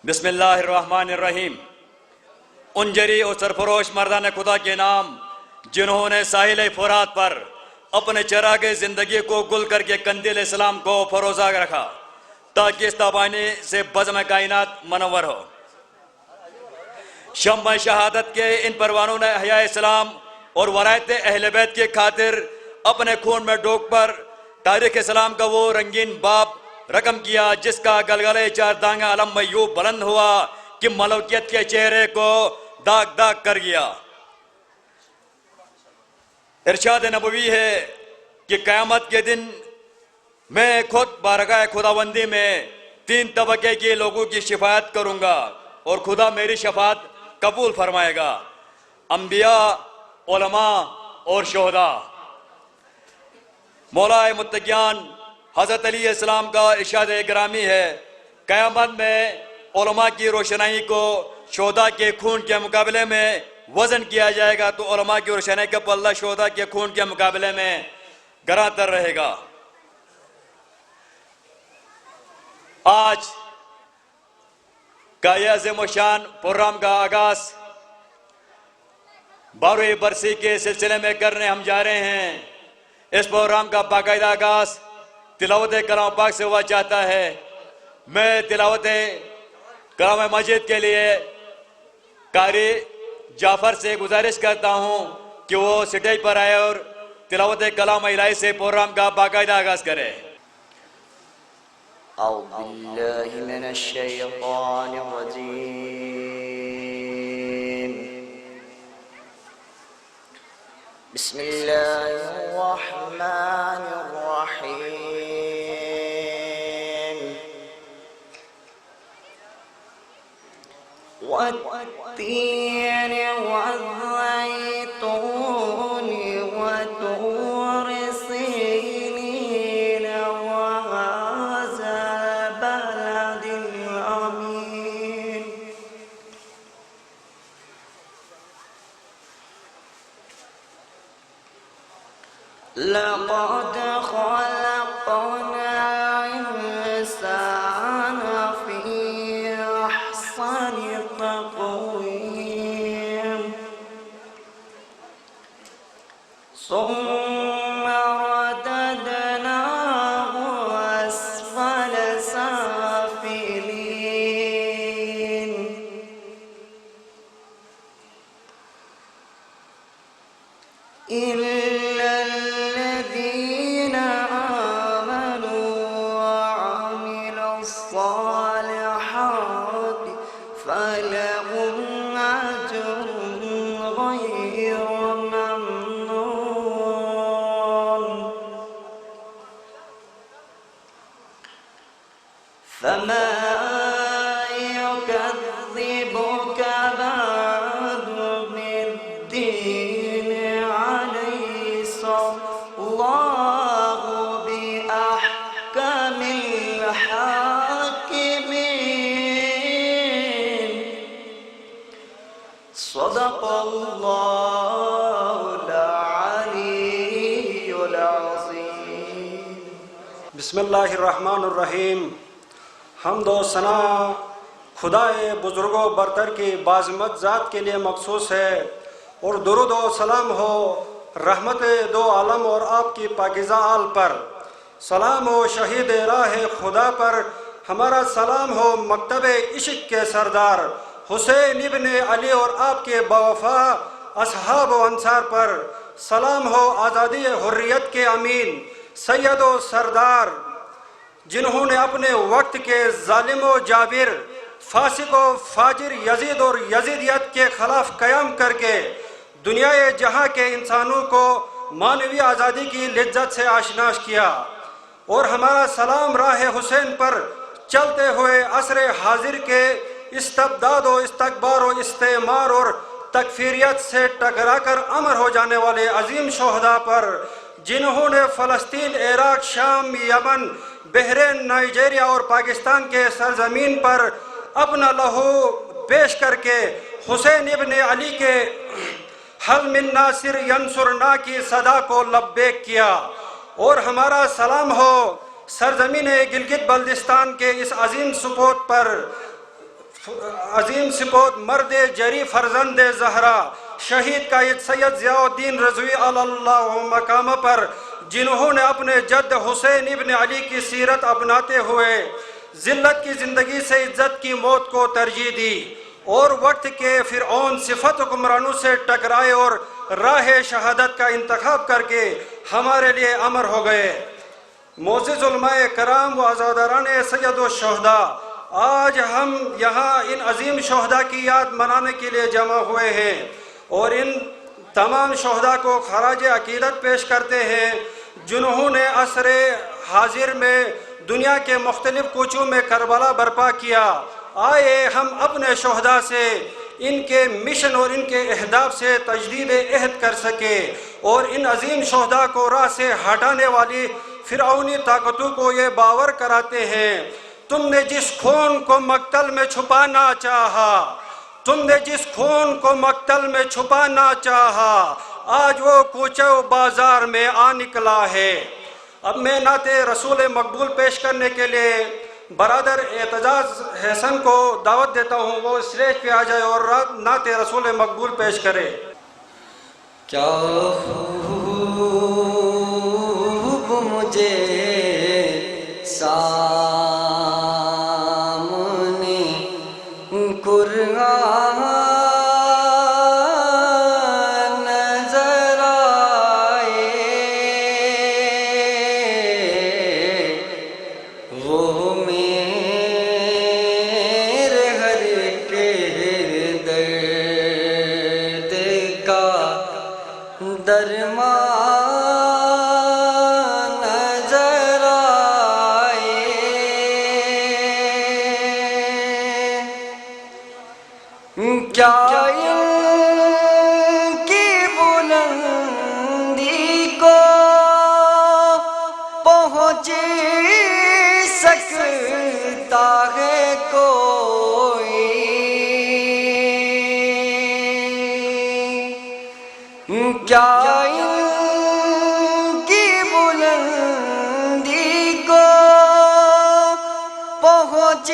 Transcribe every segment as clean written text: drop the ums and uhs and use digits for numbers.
بسم اللہ الرحمن الرحیم۔ ان جری اور سرفروش مردان خدا کے نام جنہوں نے ساحل فرات پر اپنے چراغ زندگی کو گل کر کے قندیل اسلام کو فروزہ رکھا تاکہ اس تابانی سے بزم کائنات منور ہو۔ شمع شہادت کے ان پروانوں نے احیاء اسلام اور ولایت اہل بیت کی خاطر اپنے خون میں ڈوب پر تاریخ اسلام کا وہ رنگین باب رقم کیا جس کا گلگلے چار دانگا علم میں یوں بلند ہوا کہ ملوکیت کے چہرے کو داغ داغ کر گیا۔ ارشاد نبوی ہے کہ قیامت کے دن میں خود بارگاہ خداوندی میں 3 طبقے کے لوگوں کی شفاعت کروں گا اور خدا میری شفاعت قبول فرمائے گا: انبیاء، علماء اور شہداء۔ مولا متقیان حضرت علیہ السلام کا ارشاد گرامی ہے، قیامت میں علماء کی روشنائی کو شہداء کے خون کے مقابلے میں وزن کیا جائے گا تو علماء کی روشنائی کا پلہ شہداء کے خون کے مقابلے میں گراں تر رہے گا۔ آج کا یہ عظیم و شان پروگرام کا آغاز 12ویں برسی کے سلسلے میں کرنے ہم جا رہے ہیں۔ اس پروگرام کا باقاعدہ آغاز تلاوت کلام پاک سے ہوا چاہتا ہے۔ میں تلاوت کلام مجید کے لیے قاری جعفر سے گزارش کرتا ہوں کہ وہ سٹیج پر آئے اور تلاوت کلام الہی سے پروگرام کا باقاعدہ آغاز کرے۔ اعوذ باللہ من الشیطان الرجیم، بسم اللہ الرحمن الرحیم، والتین والزیتون وطور سینین وهذا البلد الامین۔ لقد خلقنا الإنسان في أحسن تقويم ثم رددناه أسفل سافلين إلا الذين آمنوا وعملوا الصالحات فلهم أجر غير ممنون، فما يكذبك بعد بالدين، أليس الله بأحكم الحاكمين؟ صدق الله العلي العظيم۔ بسم اللہ الرحمن الرحیم۔ حمد و ثنا خدائے بزرگ و برتر کی باعظمت ذات کے لیے مخصوص ہے، اور درود و سلام ہو رحمت دو عالم اور آپ کی پاکیزہ آل پر۔ سلام ہو شہید راہ خدا پر، ہمارا سلام ہو مکتب عشق کے سردار حسین ابن علی اور آپ کے باوفا اصحاب و انصار پر۔ سلام ہو آزادی حریت کے امین سید و سردار، جنہوں نے اپنے وقت کے ظالم و جابر، فاسق و فاجر یزید اور یزیدیت کے خلاف قیام کر کے دنیا جہاں کے انسانوں کو معنوی آزادی کی لذت سے آشنا کیا۔ اور ہمارا سلام راہ حسین پر چلتے ہوئے عصر حاضر کے استبداد و استکبار و استعمار اور تکفیریت سے ٹکرا کر امر ہو جانے والے عظیم شہداء پر، جنہوں نے فلسطین، عراق، شام، یمن، بحرین، نائجیریا اور پاکستان کے سرزمین پر اپنا لہو پیش کر کے حسین ابن علی کے حل من ناصر ینصرنا کی صدا کو لبیک کیا۔ اور ہمارا سلام ہو سرزمین گلگت بلتستان کے اس عظیم سپوت پر، عظیم سپوت مرد جری فرزند زہرا شہید قائد سید ضیاء الدین رضوی اللہ مقام پر جنہوں نے اپنے جد حسین ابن علی کی سیرت اپناتے ہوئے ذلت کی زندگی سے عزت کی موت کو ترجیح دی اور وقت کے فرعون صفت حکمرانوں سے ٹکرائے اور راہ شہادت کا انتخاب کر کے ہمارے لیے امر ہو گئے۔ معزز علماء کرام و عزاداران سید الشہداء، آج ہم یہاں ان عظیم شہداء کی یاد منانے کے لیے جمع ہوئے ہیں اور ان تمام شہداء کو خراج عقیدت پیش کرتے ہیں جنہوں نے عصر حاضر میں دنیا کے مختلف کوچوں میں کربلا برپا کیا۔ آئے ہم اپنے شہداء سے ان کے مشن اور ان کے اہداف سے تجدید عہد کر سکے اور ان عظیم شہداء کو راہ سے ہٹانے والی فرعونی طاقتوں کو یہ باور کراتے ہیں، تم نے جس خون کو مقتل میں چھپانا چاہا، تم نے جس خون کو مقتل میں چھپانا چاہا، آج وہ کوچہ و بازار میں آ نکلا ہے۔ اب میں نعت رسول مقبول پیش کرنے کے لیے برادر اعتزاز حسن کو دعوت دیتا ہوں، وہ اسٹیج پہ آ جائے اور نعت رسول مقبول پیش کرے۔ کیا خوب مجھے سامنے قرآن نظر آئے، وہ میرے ہر کے درد کا درمان نظر آئے۔ کیا ان کی بلندی کو پہنچ سکتا ہے کوئی؟ کیا ان کی بلندی کو پہنچ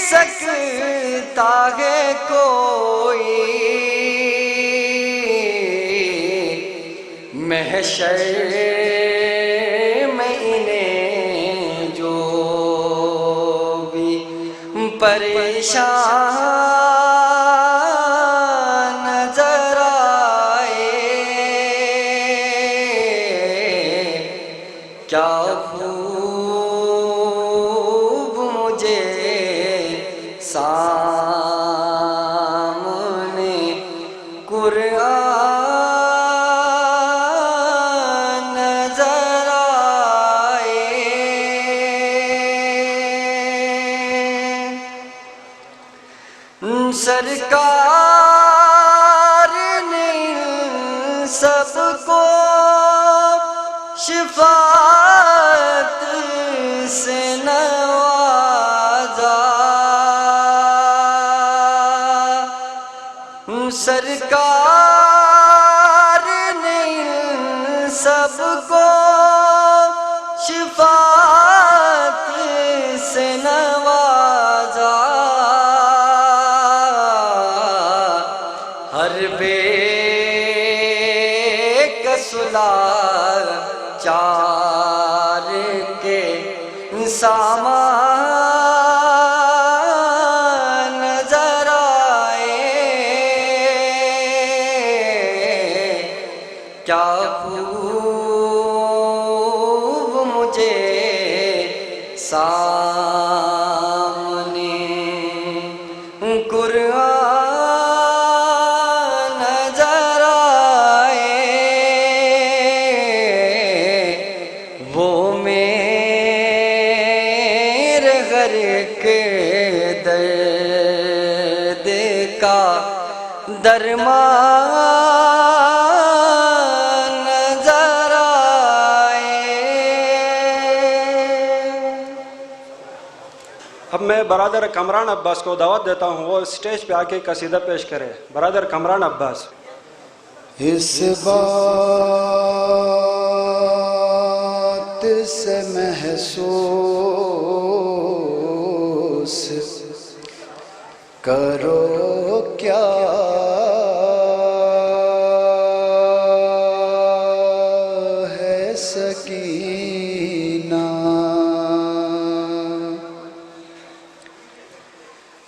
سکتا ہے کوئی؟ محشر میں انہیں جو بھی پریشان نظر آئے، کیا خوب مجھے سامنے قرآن نظر آئے۔ سرکار نے سب کو شفاعت سے نوازا، سرکار نے سب کو شفاعت سے نوازا، ہر بے کسلا چار کے سامان نظر آئے، کیا خوب مجھے سامنے قرآن نظر آئے، وہ میرے گھر کے درد کا درمان نظر آئے۔ اب میں برادر کمران عباس کو دعوت دیتا ہوں، وہ اسٹیج پہ آ کے قصیدہ پیش کرے۔ برادر کمران عباس۔ اس بات سے محسوس کرو کیا ہے سکینہ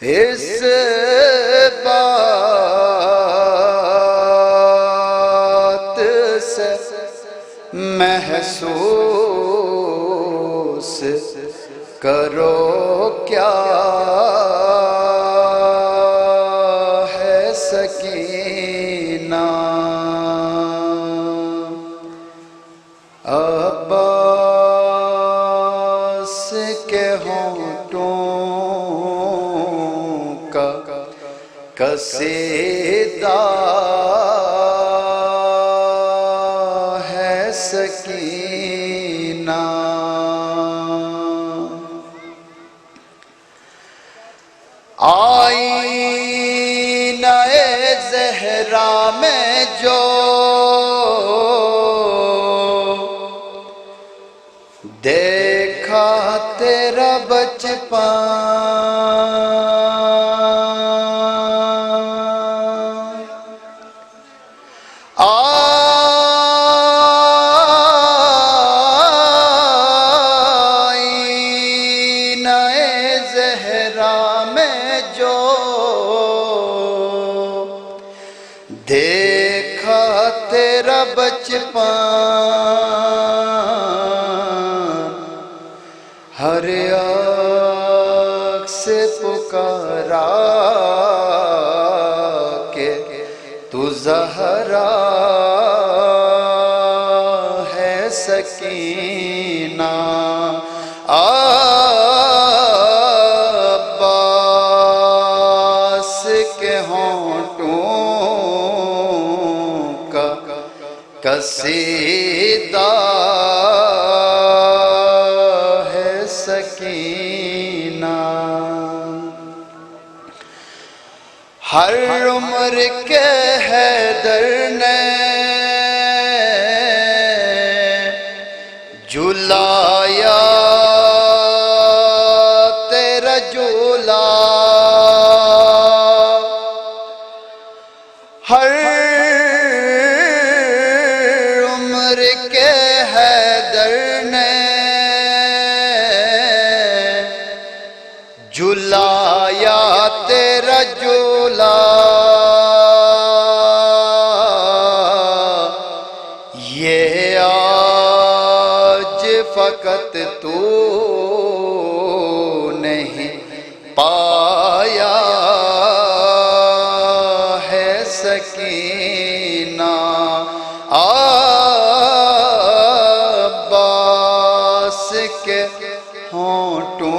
اس بات سے محسوس کرو کیا ہے سکینہ عباس کے ہونٹوں کا قصیدہ ہے سکینہ آئینہ زہرا میں جو دیکھا تیرا بچپن آئینہ زہرا میں جو دیکھا تیرا بچپن ہر آنکھ سے پکارا کہ تو زہرا ہے سکینہ عباس کے ہونٹوں کا قصیدہ ہے سکینہ ہر عمر کے حیدر نے جلایا تیرا جولا ہر عمر کے حیدر نے جلایا تیرا جولا یہ آج فقط تو نہیں پایا ہے سکینہ عباس کے ہونٹوں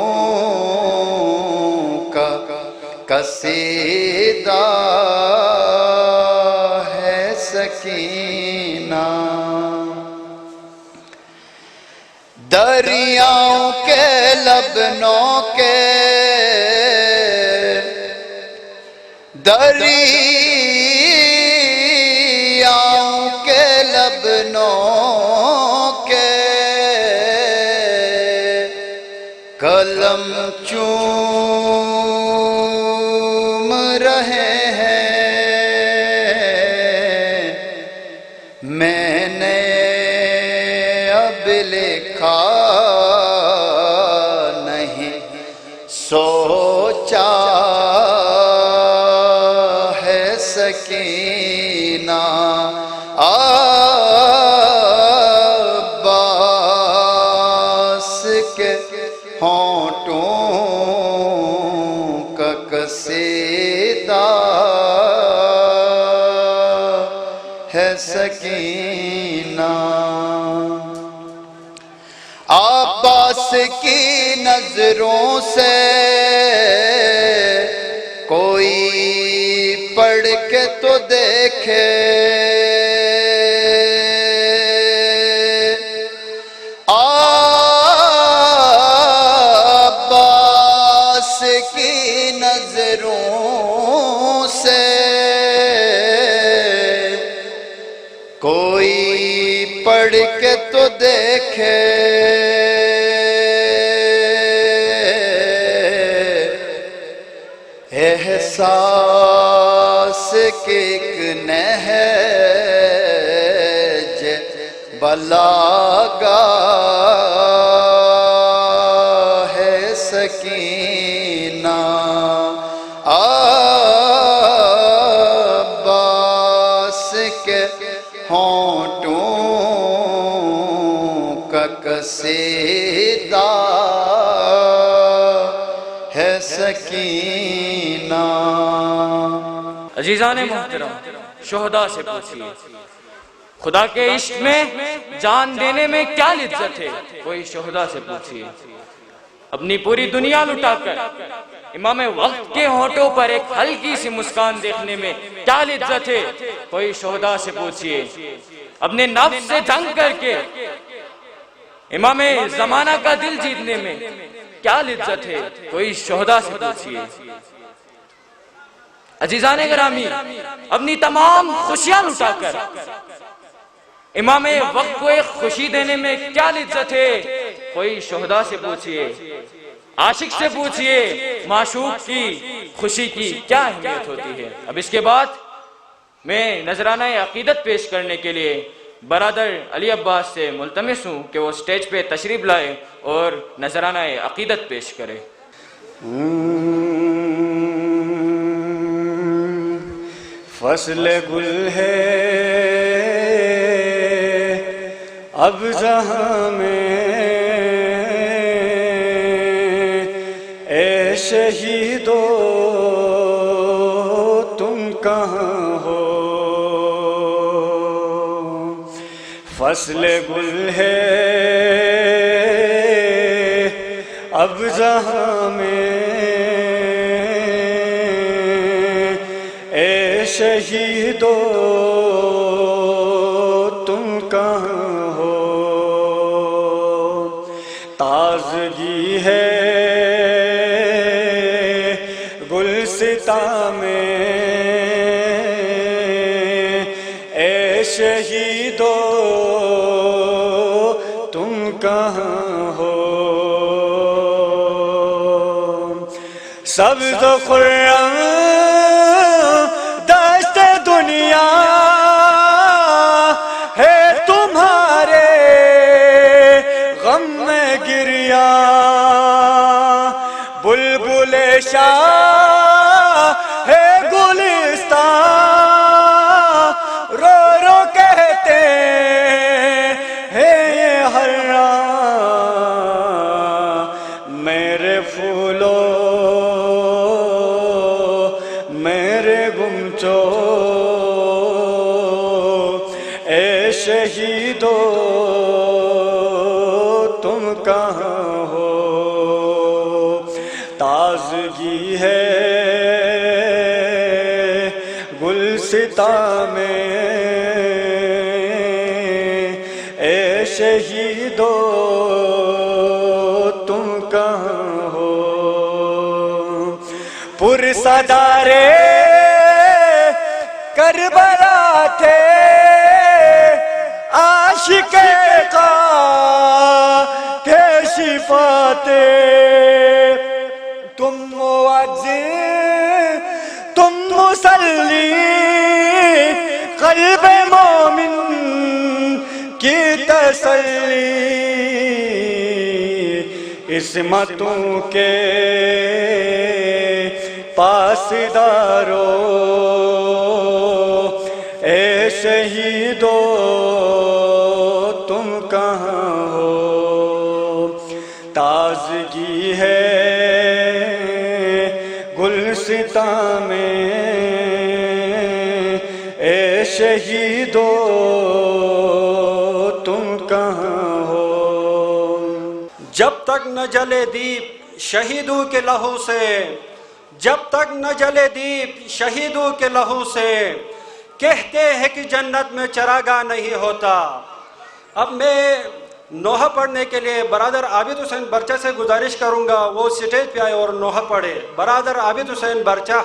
کا قصیدہ ہے سکینہ دریاؤں کے لبنوں کے دریاؤں کے لبنوں کے قلم چوم رہے ہیں میں نے اب لکھا نہیں سوچا ہے سکینہ عباس کے ہونٹوں کا قصیدہ ہے سکینہ عباس کی نظروں سے کوئی پڑھ کے تو دیکھے عباس کی نظروں سے کوئی پڑھ کے تو دیکھے احساس کی ایک نہج بلاگا ہے سکینہ عباس کے ہونٹوں کا قصیدہ ہے سکینہ۔ عزیزان محترم، شہداء سے پوچھئے خدا کے عشق میں جان دینے میں کیا لذت ہے، کوئی شہداء سے پوچھئے اپنی پوری دنیا لٹا کر امام وقت کے ہونٹوں پر ایک ہلکی سی مسکان دیکھنے میں کیا لذت ہے، کوئی شہداء سے پوچھئے اپنے نفس سے جنگ کر کے امام زمانہ کا دل جیتنے میں کیا لذت ہے، کوئی شہداء سے پوچھئے۔ عزیزان گرامی، اپنی تمام خوشیاں لٹا کر امام وقت کو ایک خوشی دینے میں کیا لذت ہے، کوئی شہداء سے پوچھئے، عاشق سے پوچھئے معشوق کی خوشی کی کیا اہمیت ہوتی ہے۔ اب اس کے بعد میں نذرانہ عقیدت پیش کرنے کے لیے برادر علی عباس سے ملتمس ہوں کہ وہ سٹیج پہ تشریف لائے اور نذرانہ عقیدت پیش کرے۔ فصل گل ہے اب جہاں میں، اے شہیدو تم کہاں ہو؟ فصل گل ہے اب جہاں میں، اے شہیدو تم کہاں ہو؟ تازگی ہے گلستاں میں، اے شہیدو تم کہاں ہو؟ سبز و خرم دست دنیا ہے تمہارے غم میں گریا، بلبل شاہ ہے گلستان رو رو کہتے ہیں یہ ہر راہ، میرے پھولوں میرے گمچو اے شہیدو تم کہاں ہو؟ تازگی ہے گلستاں میں، اے شہیدو تم کہاں ہو؟ پرصدارے کربلا تھے عاشق تھے شفاتے، تم مؤذن تم مصلی قلب مومن کی تسلی، عصمتوں کے پاسدارو اے شہیدو تم کہاں ہو؟ تازگی ہے گلستاں میں، اے شہیدو تم کہاں ہو؟ جب تک نہ جلے دیپ شہیدوں کے لہو سے، جب تک نہ جلے دیپ شہیدوں کے لہو سے، کہتے ہیں کہ جنت میں چراغاہ نہیں ہوتا۔ اب میں نوحہ پڑھنے کے لیے برادر عابد حسین برچہ سے گزارش کروں گا وہ سٹیج پہ آئے اور نوحہ پڑھے۔ برادر عابد حسین برچہ۔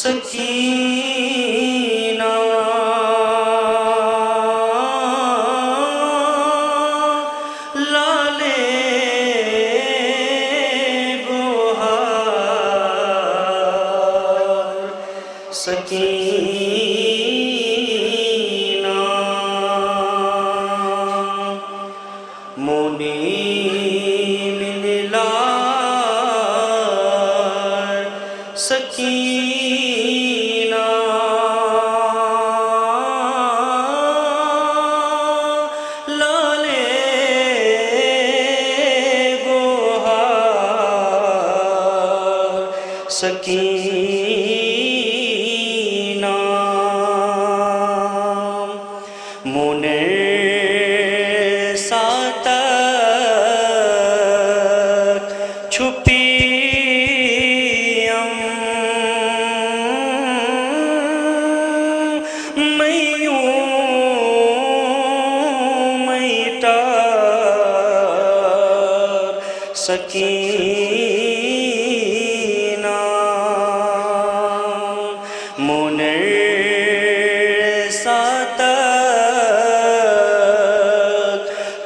سکینہ سکینہ منیر ساتک چھپی سکینہ منیر ساتک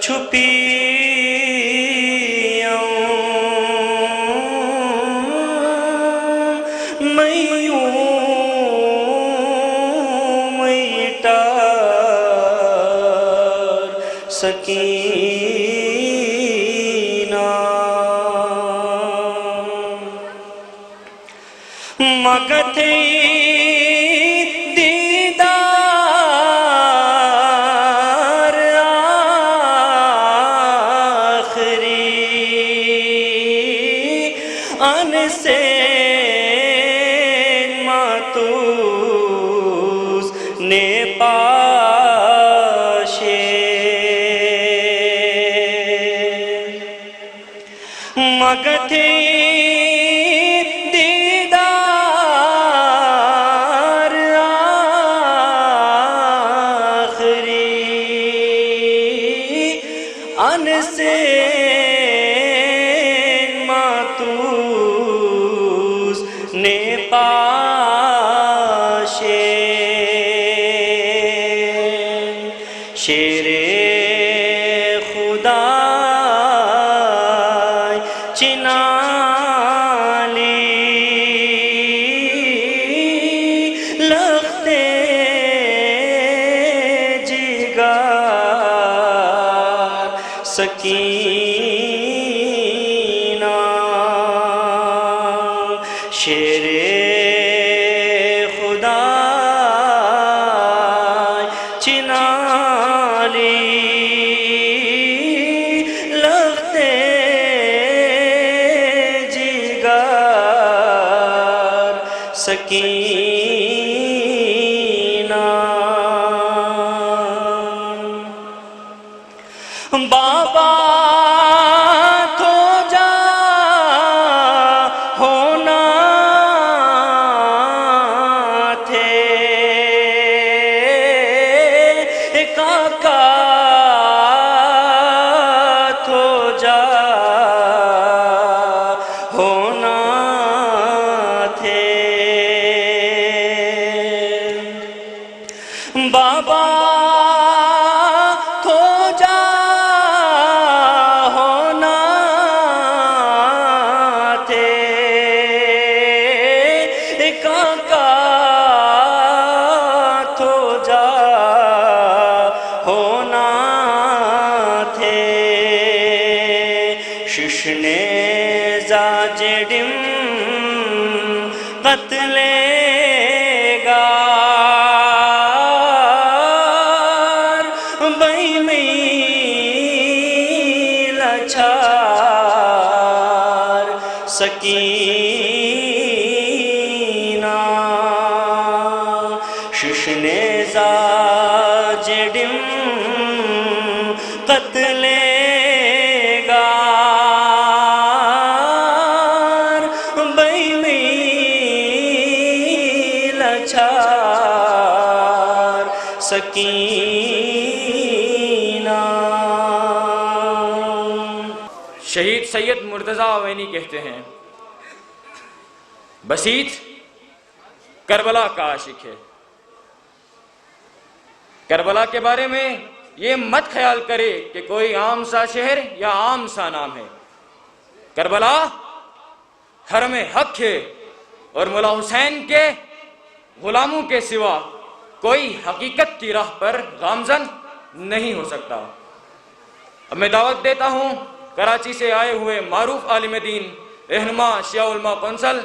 چھپی سکینہ مگتھے دیدار آخری ان سے ماتوس نے مگتھے دیدار آخری ان سے ماتوس نے پاشے شیر خدا چنالی لختے جگار سکینہ شیر خدا چنالی سکینہ بابا تو جا ہونا تھے کاکا تو جا ہونا بابا تو جا ہونا تھے کاکا تو جا ہونا تھے ششنے زاجڑم قتل سکینہ ششنے زاجڑم قتل گار بیمیل اچھار سکینہ شہید سید مرتضی عوینی کہتے ہیں بسیط کربلا کا عاشق ہے. کربلا کے بارے میں یہ مت خیال کرے کہ کوئی عام سا شہر یا عام سا نام ہے. کربلا حرم حق ہے اور مولا حسین کے غلاموں کے سوا کوئی حقیقت کی راہ پر گامزن نہیں ہو سکتا. اب میں دعوت دیتا ہوں کراچی سے آئے ہوئے معروف عالم دین رہنما شیعہ علماء کونسل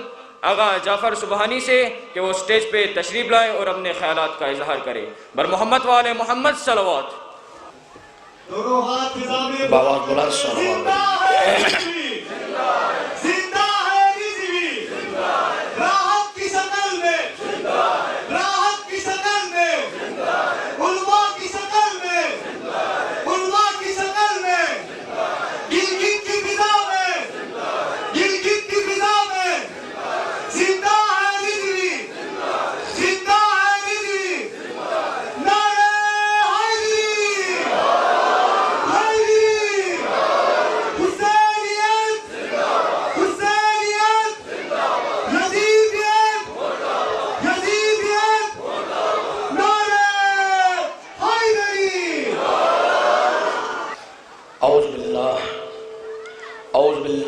آغا جعفر سبحانی سے کہ وہ سٹیج پہ تشریف لائے اور اپنے خیالات کا اظہار کرے. بر محمد وآل محمد صلوات. بابا بلند صلوات.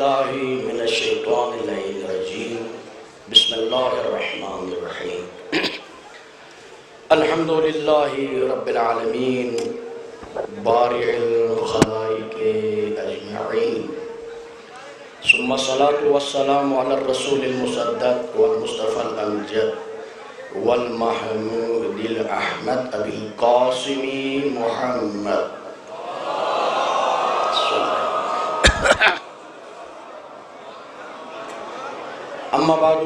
باللہ من الشیطان اللعین الرجیم بسم اللہ الرحمن الرحیم الحمدللہ رب العالمین بارئ الخلائق اجمعین ثم الصلاة والسلام علی الرسول المصدق والمصطفى الامجد والمحمود الاحمد ابی القاسم محمد اما بعد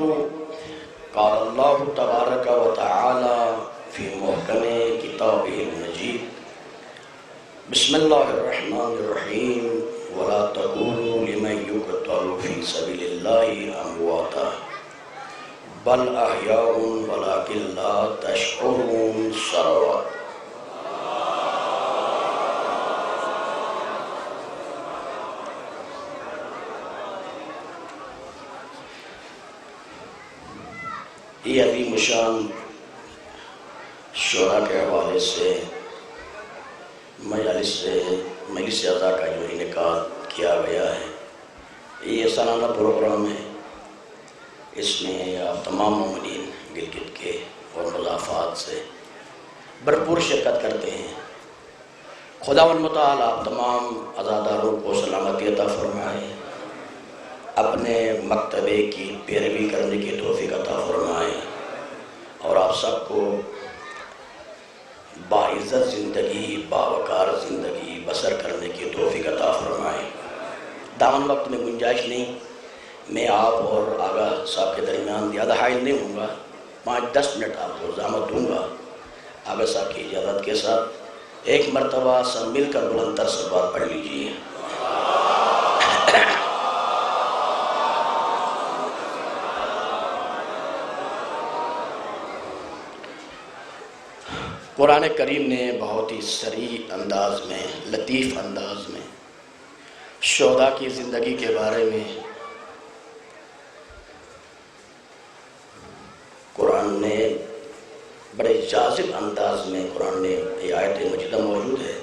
قال اللہ تبارک و تعالی فی محکم کتابہ المجید بسم اللہ الرحمن الرحیم ولا تقولوا لمن يقتل في سبيل الله امواتا بل احیاء ولكن لا تشعرون صلوات یہ عظیم شان شعراء کے حوالے سے مجلس اعضاء کا جو انعقاد کیا گیا ہے، یہ سالانہ پروگرام ہے۔ اس میں آپ تمام مومنین گلگت کے اور مضافات سے بھرپور شرکت کرتے ہیں۔ خداوند متعال آپ تمام عزاداروں کو سلامتی عطا فرمائے، اپنے مکتبے کی پیروی کرنے کی توفیق عطا فرمائے، اور آپ سب کو باعزت زندگی، باوقار زندگی بسر کرنے کی توفیق عطا فرمائے۔ دامن وقت میں گنجائش نہیں، میں آپ اور آغا صاحب کے درمیان زیادہ حائل نہیں ہوں گا، 5-10 منٹ آپ کو زحمت دوں گا۔ آغا صاحب کی اجازت کے ساتھ ایک مرتبہ سب مل کر بلند تر صلوات پڑھ لیجئے۔ قرآن کریم نے بہت ہی سریع انداز میں، لطیف انداز میں شہداء کی زندگی کے بارے میں قرآن نے بڑے جاذب انداز میں یہ آیت مجیدہ موجود ہے۔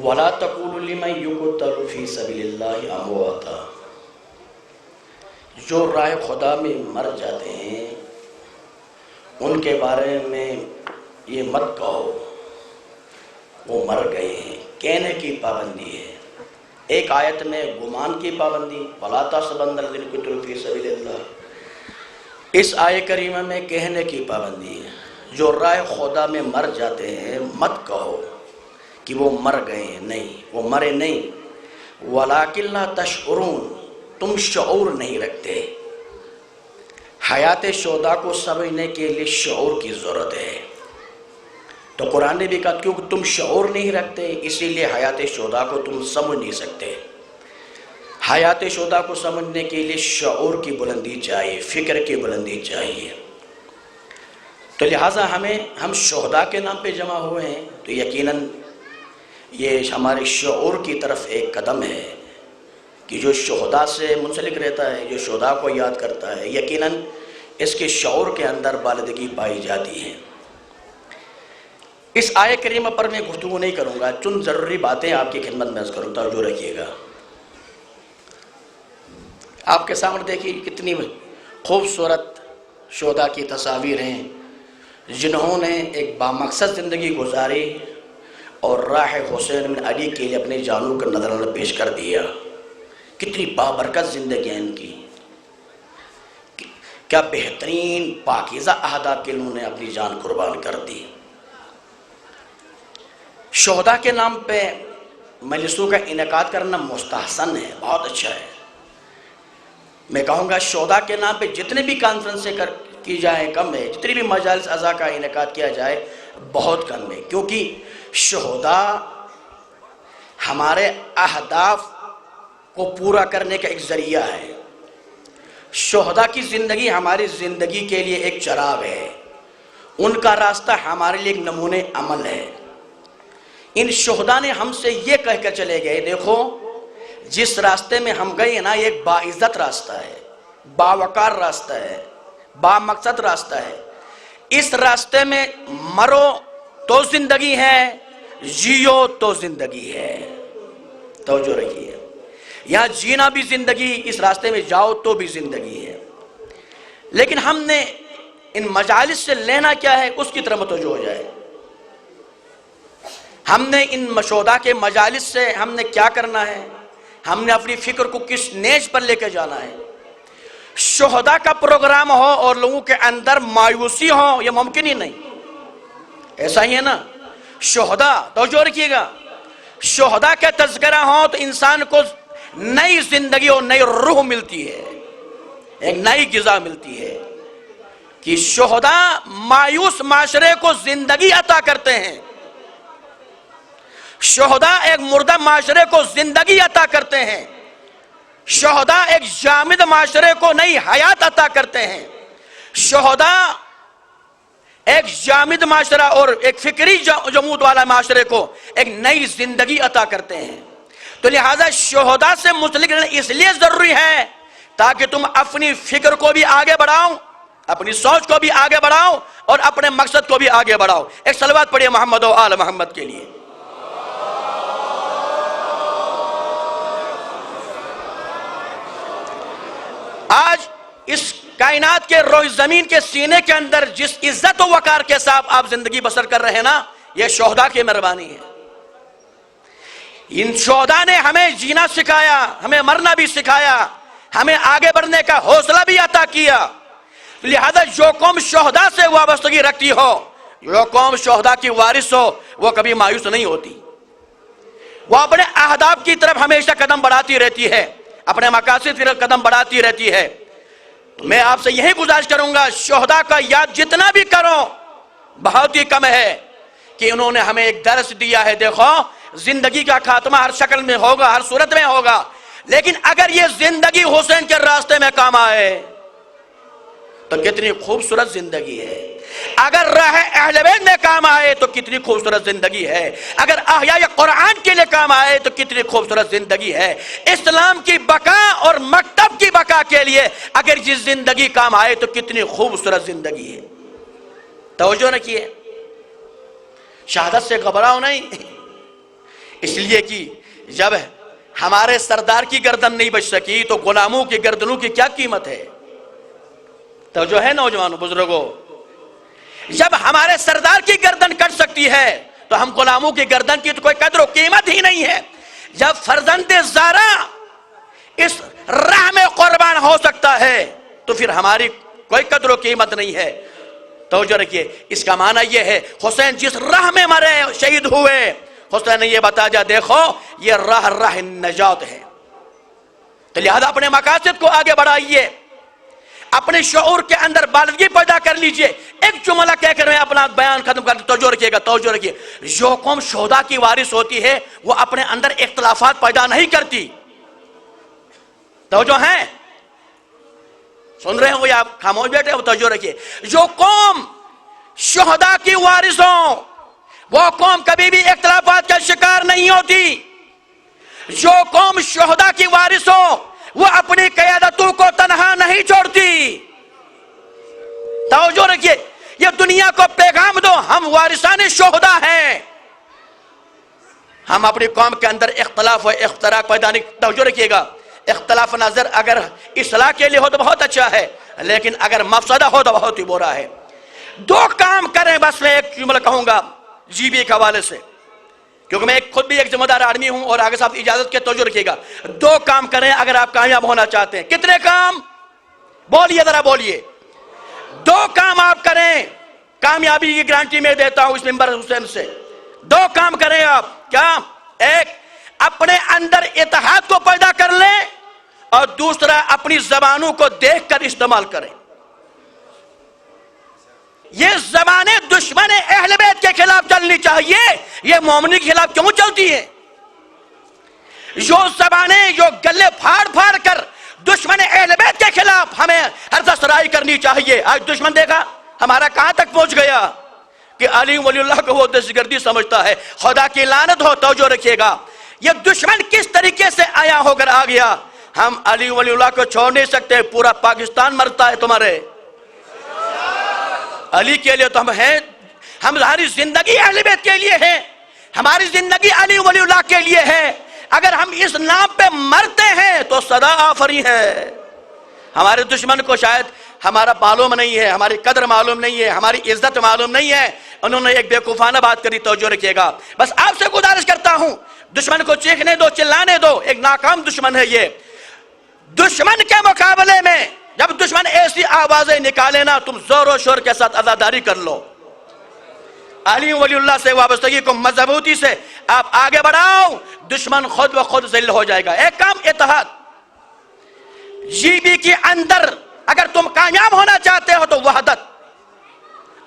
وَلَا تَقُولُوا لِمَن يُقْتَلُ فِي سَبِيلِ اللَّهِ أَمْوَاتًا، جو راہ خدا میں مر جاتے ہیں ان کے بارے میں یہ مت کہو وہ مر گئے ہیں، کہنے کی پابندی ہے۔ ایک آیت میں گمان کی پابندی، وَلَا تَحْسَبَنَّ الَّذِينَ قُتِلُوا فِي سَبِيلِ اللَّهِ، اس آیت کریمہ میں کہنے کی پابندی ہے۔ جو راہ خدا میں مر جاتے ہیں مت کہو کہ وہ مر گئے ہیں، نہیں، وہ مرے نہیں۔ وَلَٰكِن لَا تَشْعُرُونَ، تم شعور نہیں رکھتے۔ حیات شہداء کو سمجھنے کے لیے شعور کی ضرورت ہے، تو قرآن نے بھی کہا کیونکہ تم شعور نہیں رکھتے اسی لیے حیات شہداء کو تم سمجھ نہیں سکتے۔ حیات شہداء کو سمجھنے کے لیے شعور کی بلندی چاہیے، فکر کی بلندی چاہیے۔ تو لہٰذا ہم شہداء کے نام پہ جمع ہوئے ہیں تو یقیناً یہ ہمارے شعور کی طرف ایک قدم ہے کہ جو شہداء سے منسلک رہتا ہے، جو شہداء کو یاد کرتا ہے، یقیناً اس کے شعور کے اندر بالادگی پائی جاتی ہے۔ اس آیت کریمہ پر میں گفتگو نہیں کروں گا، چند ضروری باتیں آپ کی خدمت میں عرض کروں، توجہ رکھیے گا۔ آپ کے سامنے دیکھیے کتنی خوبصورت شہداء کی تصاویر ہیں جنہوں نے ایک بامقصد زندگی گزاری اور راہ حسین بن علی کے لیے اپنے جانوں کا نذرانہ پیش کر دیا۔ کتنی بابرکت زندگی ان کی، کیا بہترین پاکیزہ اہداف کے لیے انہوں نے اپنی جان قربان کر دی۔ شہداء کے نام پہ مجلسوں کا انعقاد کرنا مستحسن ہے، بہت اچھا ہے۔ میں کہوں گا شہداء کے نام پہ جتنے بھی کانفرنسیں کی جائیں کم ہے، جتنی بھی مجالس اعضاء کا انعقاد کیا جائے بہت کم ہے، کیونکہ شہداء ہمارے اہداف کو پورا کرنے کا ایک ذریعہ ہے۔ شہداء کی زندگی ہماری زندگی کے لیے ایک چراغ ہے، ان کا راستہ ہمارے لیے ایک نمونے عمل ہے۔ ان شہداء نے ہم سے یہ کہہ کر چلے گئے، دیکھو جس راستے میں ہم گئے نا یہ ایک باعزت راستہ ہے، باوقار راستہ ہے، بامقصد راستہ ہے۔ اس راستے میں مرو تو زندگی ہے، جیو تو زندگی ہے۔ توجہ رکھیے، یہاں جینا بھی زندگی، اس راستے میں جاؤ تو بھی زندگی ہے. لیکن ہم نے ان مجالس سے لینا کیا ہے، اس کی طرف متوجہ ہو جائے. ہم نے ان مشہودہ کے مجالس سے ہم نے کیا کرنا ہے، ہم نے اپنی فکر کو کس نیز پر لے کے جانا ہے. شہداء کا پروگرام ہو اور لوگوں کے اندر مایوسی ہو، یہ ممکن ہی نہیں. ایسا ہی ہے نا، شہداء توجہ رکھیے گا، شہداء کے تذکرہ ہو تو انسان کو نئی زندگی اور نئی روح ملتی ہے، ایک نئی غذا ملتی ہے. کہ شہداء مایوس معاشرے کو زندگی عطا کرتے ہیں، شہداء ایک مردہ معاشرے کو زندگی عطا کرتے ہیں، شہداء ایک جامد معاشرے کو نئی حیات عطا کرتے ہیں. شہداء ایک جامد معاشرہ اور ایک فکری جمود والا معاشرے کو ایک نئی زندگی عطا کرتے ہیں. تو لہذا شہداء سے منسلک رہنا اس لیے ضروری ہے تاکہ تم اپنی فکر کو بھی آگے بڑھاؤ، اپنی سوچ کو بھی آگے بڑھاؤ اور اپنے مقصد کو بھی آگے بڑھاؤ. ایک صلوات پڑھیے محمد و آل محمد کے لیے. آج اس کائنات کے روح زمین کے سینے کے اندر جس عزت و وقار کے ساتھ آپ زندگی بسر کر رہے ہیں نا، یہ شہداء کی مہربانی ہے. ان شہداء نے ہمیں جینا سکھایا، ہمیں مرنا بھی سکھایا، ہمیں آگے بڑھنے کا حوصلہ بھی عطا کیا. لہذا جو قوم شہداء سے وابستگی رکھتی ہو، جو قوم شہداء کی وارث ہو، وہ کبھی مایوس نہیں ہوتی. وہ اپنے اہداف کی طرف ہمیشہ قدم بڑھاتی رہتی ہے، اپنے مقاصد کی طرف قدم بڑھاتی رہتی ہے. میں آپ سے یہی گزارش کروں گا، شہداء کا یاد جتنا بھی کرو بہت ہی کم ہے. کہ انہوں نے ہمیں ایک درس دیا ہے. دیکھو، زندگی کا خاتمہ ہر شکل میں ہوگا، ہر صورت میں ہوگا، لیکن اگر یہ زندگی حسین کے راستے میں کام آئے تو کتنی خوبصورت زندگی ہے. اگر راہ اہل بیت میں کام آئے تو کتنی خوبصورت زندگی ہے. اگر احیاء قرآن کے لیے کام آئے تو کتنی خوبصورت زندگی ہے. اسلام کی بقا اور مکتب کی بقا کے لیے اگر یہ زندگی کام آئے تو کتنی خوبصورت زندگی ہے. توجہ رکھیے، شہادت سے گھبراؤ نہیں، اس لیے کہ جب ہمارے سردار کی گردن نہیں بچ سکی تو غلاموں کی گردنوں کی کیا قیمت ہے. توجہ ہے نوجوانوں، بزرگوں، جب ہمارے سردار کی گردن کٹ سکتی ہے تو ہم غلاموں کی گردن کی تو کوئی قدر و قیمت ہی نہیں ہے. جب فرزند زارا اس راہ میں قربان ہو سکتا ہے تو پھر ہماری کوئی قدر و قیمت نہیں ہے. توجہ رکھیے، اس کا معنی یہ ہے حسین جس راہ میں مرے، شہید ہوئے، حسین نے یہ بتا جا دیکھو یہ راہ نجات ہے. تو لہذا اپنے مقاصد کو آگے بڑھائیے، اپنے شعور کے اندر بالغی پیدا کر لیجئے. ایک جملہ کہہ کر میں اپنا بیان ختم کر دوں. توجہ رکھیے گا، توجہ رکھیے. جو قوم شہداء کی وارث ہوتی ہے وہ اپنے اندر اختلافات پیدا نہیں کرتی. توجہ ہے، سن رہے ہو یا آپ خاموش بیٹھے ہو؟ توجہ رکھیے. جو قوم شہداء کی وارث ہوں وہ قوم کبھی بھی اختلافات کا شکار نہیں ہوتی. جو قوم شہداء کی وارث ہو وہ اپنی قیادتوں کو تنہا نہیں چھوڑتی. توجہ رکھیے، یہ دنیا کو پیغام دو، ہم وارثان شہداء ہیں. ہم اپنی قوم کے اندر اختلاف و اختراق پیدا نہیں. توجہ رکھیے گا، اختلاف نظر اگر اصلاح کے لیے ہو تو بہت اچھا ہے، لیکن اگر مفسدہ ہو تو بہت ہی برا ہے. دو کام کریں، بس میں ایک جملہ کہوں گا جی بی کے حوالے سے، کیونکہ میں خود بھی ایک ذمہ دار آدمی ہوں اور آگے صاحب اجازت کے. توجہ رکھیے گا، دو کام کریں اگر آپ کامیاب ہونا چاہتے ہیں. کتنے کام؟ بولیے ذرا بولیے. دو کام آپ کریں، کامیابی کی گارنٹی میں دیتا ہوں اس ممبر حسین سے. دو کام کریں آپ. کیا؟ ایک، اپنے اندر اتحاد کو پیدا کر لیں، اور دوسرا اپنی زبانوں کو دیکھ کر استعمال کریں. یہ زبانیں دشمن اہل بیت کے خلاف چلنی چاہیے، یہ مومنی کے خلاف کیوں چلتی ہیں؟ جو زبانیں جو گلے پھاڑ پھاڑ کر دشمن اہل بیت کے خلاف ہمیں ہر سرائی کرنی چاہیے. آج دشمن دیکھا ہمارا کہاں تک پہنچ گیا کہ علی ولی اللہ کو وہ دہشت گردی سمجھتا ہے. خدا کی لعنت ہو. توجہ رکھیے گا، یہ دشمن کس طریقے سے آیا ہو کر آ گیا. ہم علی ولی اللہ کو چھوڑ نہیں سکتے، پورا پاکستان مرتا ہے تمہارے علی کے لیے. تو ہم ہیں، ہماری زندگی اہل بیت کے لیے ہے، ہماری زندگی علی ولی اللہ کے لیے ہے. اگر ہم اس نام پہ مرتے ہیں تو صدا آفری ہے. ہمارے دشمن کو شاید ہمارا معلوم نہیں ہے, ہماری قدر معلوم نہیں ہے, ہماری عزت معلوم نہیں ہے. انہوں نے ایک بیوقوفانہ بات کری, توجہ رکھیے گا. بس آپ سے گزارش کرتا ہوں, دشمن کو چیخنے دو, چلانے دو. ایک ناکام دشمن ہے یہ. دشمن کے مقابلے میں جب دشمن ایسی آوازیں نکالے نا, تم زور و شور کے ساتھ عزاداری کر لو. علی ولی اللہ سے وابستگی کو مضبوطی سے آپ آگے بڑھاؤ, دشمن خود بخود ذل ہو جائے گا. ایک کام اتحاد. جی بی کے اندر اگر تم کامیاب ہونا چاہتے ہو تو وحدت,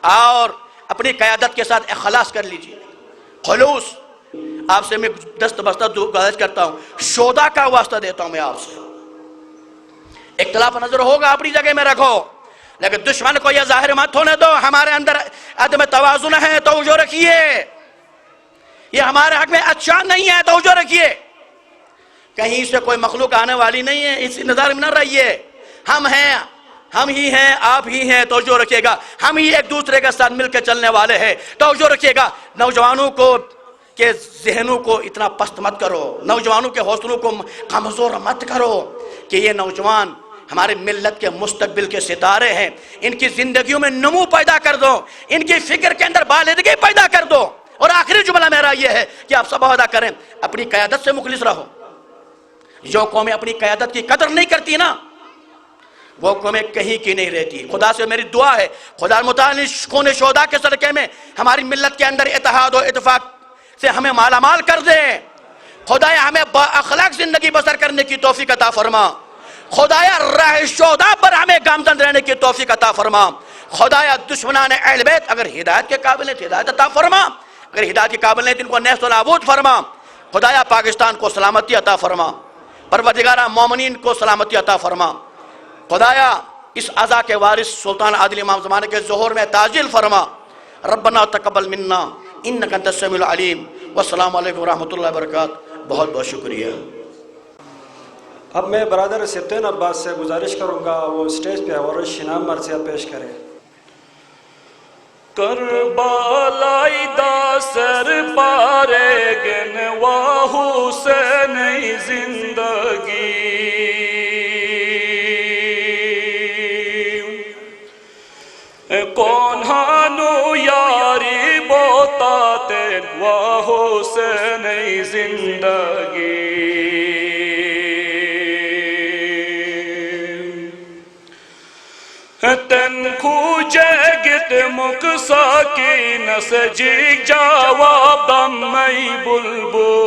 اور اپنی قیادت کے ساتھ اخلاص کر لیجئے, خلوص. آپ سے میں دست بستہ گزارش کرتا ہوں, شودا کا واسطہ دیتا ہوں میں آپ سے. اختلاف نظر ہوگا, اپنی جگہ میں رکھو, لیکن دشمن کو یہ ظاہر مت ہونے دو ہمارے اندر عدم توازن ہے. توجہ رکھیے, یہ ہمارے حق میں اچھا نہیں ہے. توجہ رکھیے, کہیں سے کوئی مخلوق آنے والی نہیں ہے, اس نظر میں نہ رہیے. ہم ہیں, ہم ہی ہیں, آپ ہی ہیں. توجہ رکھیے گا, ہم ہی ایک دوسرے کے ساتھ مل کے چلنے والے ہیں. توجہ رکھیے گا, نوجوانوں کو کے ذہنوں کو اتنا پست مت کرو, نوجوانوں کے حوصلوں کو کمزور مت کرو کہ یہ نوجوان ہمارے ملت کے مستقبل کے ستارے ہیں. ان کی زندگیوں میں نمو پیدا کر دو, ان کی فکر کے اندر بالغی پیدا کر دو. اور آخری جملہ میرا یہ ہے کہ آپ سب عہدہ کریں, اپنی قیادت سے مخلص رہو. جو قومیں اپنی قیادت کی قدر نہیں کرتی نا, وہ قومیں کہیں کی نہیں رہتی. خدا سے میری دعا ہے, خدا متعالی خون شہداء کے صدقے میں ہماری ملت کے اندر اتحاد و اتفاق سے ہمیں مالا مال کر دے. خدایا ہمیں با اخلاق زندگی بسر کرنے کی توفیق عطا فرما. خدایا راہ شہداء پر ہمیں گامزن رہنے کی توفیق عطا فرما. خدایا دشمنان اہل بیت اگر ہدایت کے قابل ہیں تو ہدایت عطا فرما, اگر ہدایت کے قابل ہیں تو ان کو نیست و نابود فرما. خدایا پاکستان کو سلامتی عطا فرما. پروردگارہ مومنین کو سلامتی عطا فرما. خدایا اس عزا کے وارث سلطان عادل امام زمانے کے ظہور میں تاجل فرما. ربنا تقبل منا انک انت السمیع العلیم. والسلام علیکم ورحمۃ اللہ وبرکاتہ. بہت بہت شکریہ. اب میں برادر سبطین عباس سے گزارش کروں گا وہ اسٹیج پہ اور شنام مرثیہ پیش کریں. کربالائی دا سر پارے گنوا حسین زندگی کون ہانو یاری بوتا تین وا حسین زندگی تن کھوجے گت مکسا کی نسجی جواب دمی بلبل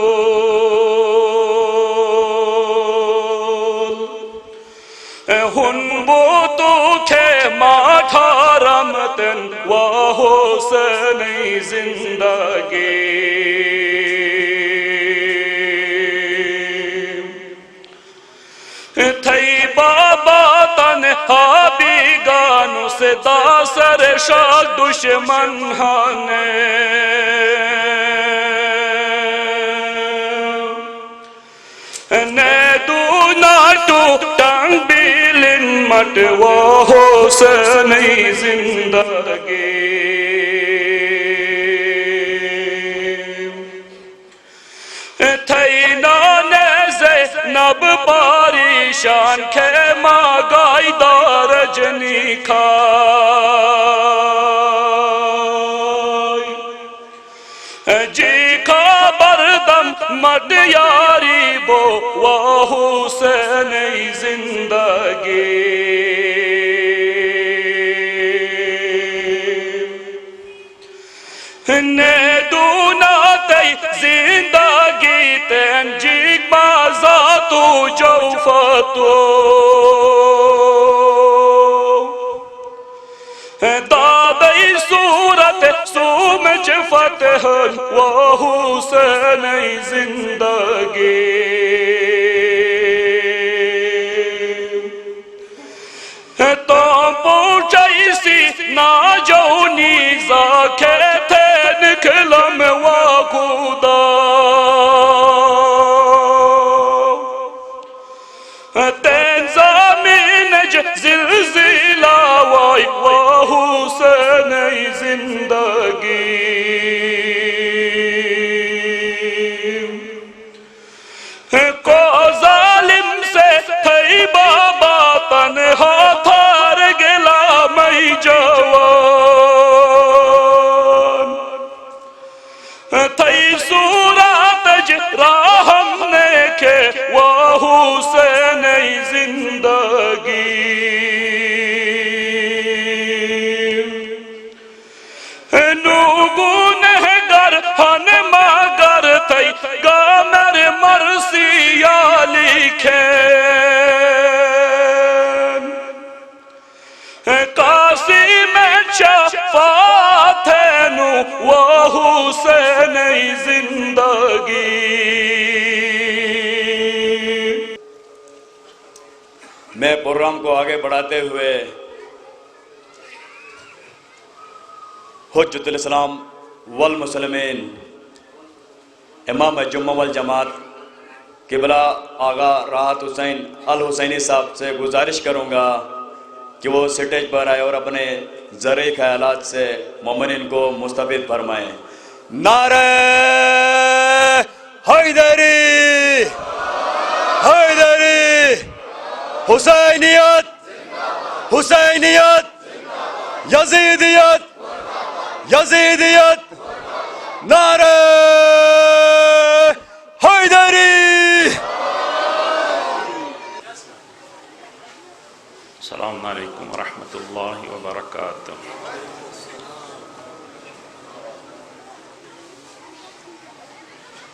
ہن بو تو کھے ماٹھا رمتن و حسین زندگی تھئی بابا تنہا بھی گانو سے داسر شاک دشمن ہانے نیدو ناٹو ٹنگ بیلن مٹ و حسین زندگی تھئی نانے زینب پاریشان خیمہ گائی دار جنی کھائی جی کا بردم مد یاری بو و حسین زندگی نیدونا تی زندگی تین جیگ بازاتو جوفتو دادی صورت سوم فتح و حسین زندگی تو پوچھائی سی نا جو نیزا کھیتے نکلم و خدا تین زمین زلزلہ وائی و حسین زندگی تھئی صورت راہ ہم نے کے وہ حسین زندگی نوگو نہگر ہن مگر تھئی گامر مرسی یا لکھے کاسی میں شفاعت ہے نو وہ حسین زندگی. میں پروگرام کو آگے بڑھاتے ہوئے حجت الاسلام والمسلمین امام جمعہ والجماعت قبلہ آغا راحت حسین الحسینی صاحب سے گزارش کروں گا کہ وہ سٹیج پر آئے اور اپنے ذرعی خیالات سے مومنین کو مستفید فرمائیں. نعرہ حیدری حیدری حسینیت حسینیت یزیدیت یزیدیت نعرہ حیدری. السلام علیکم ورحمۃ اللہ وبرکاتہ.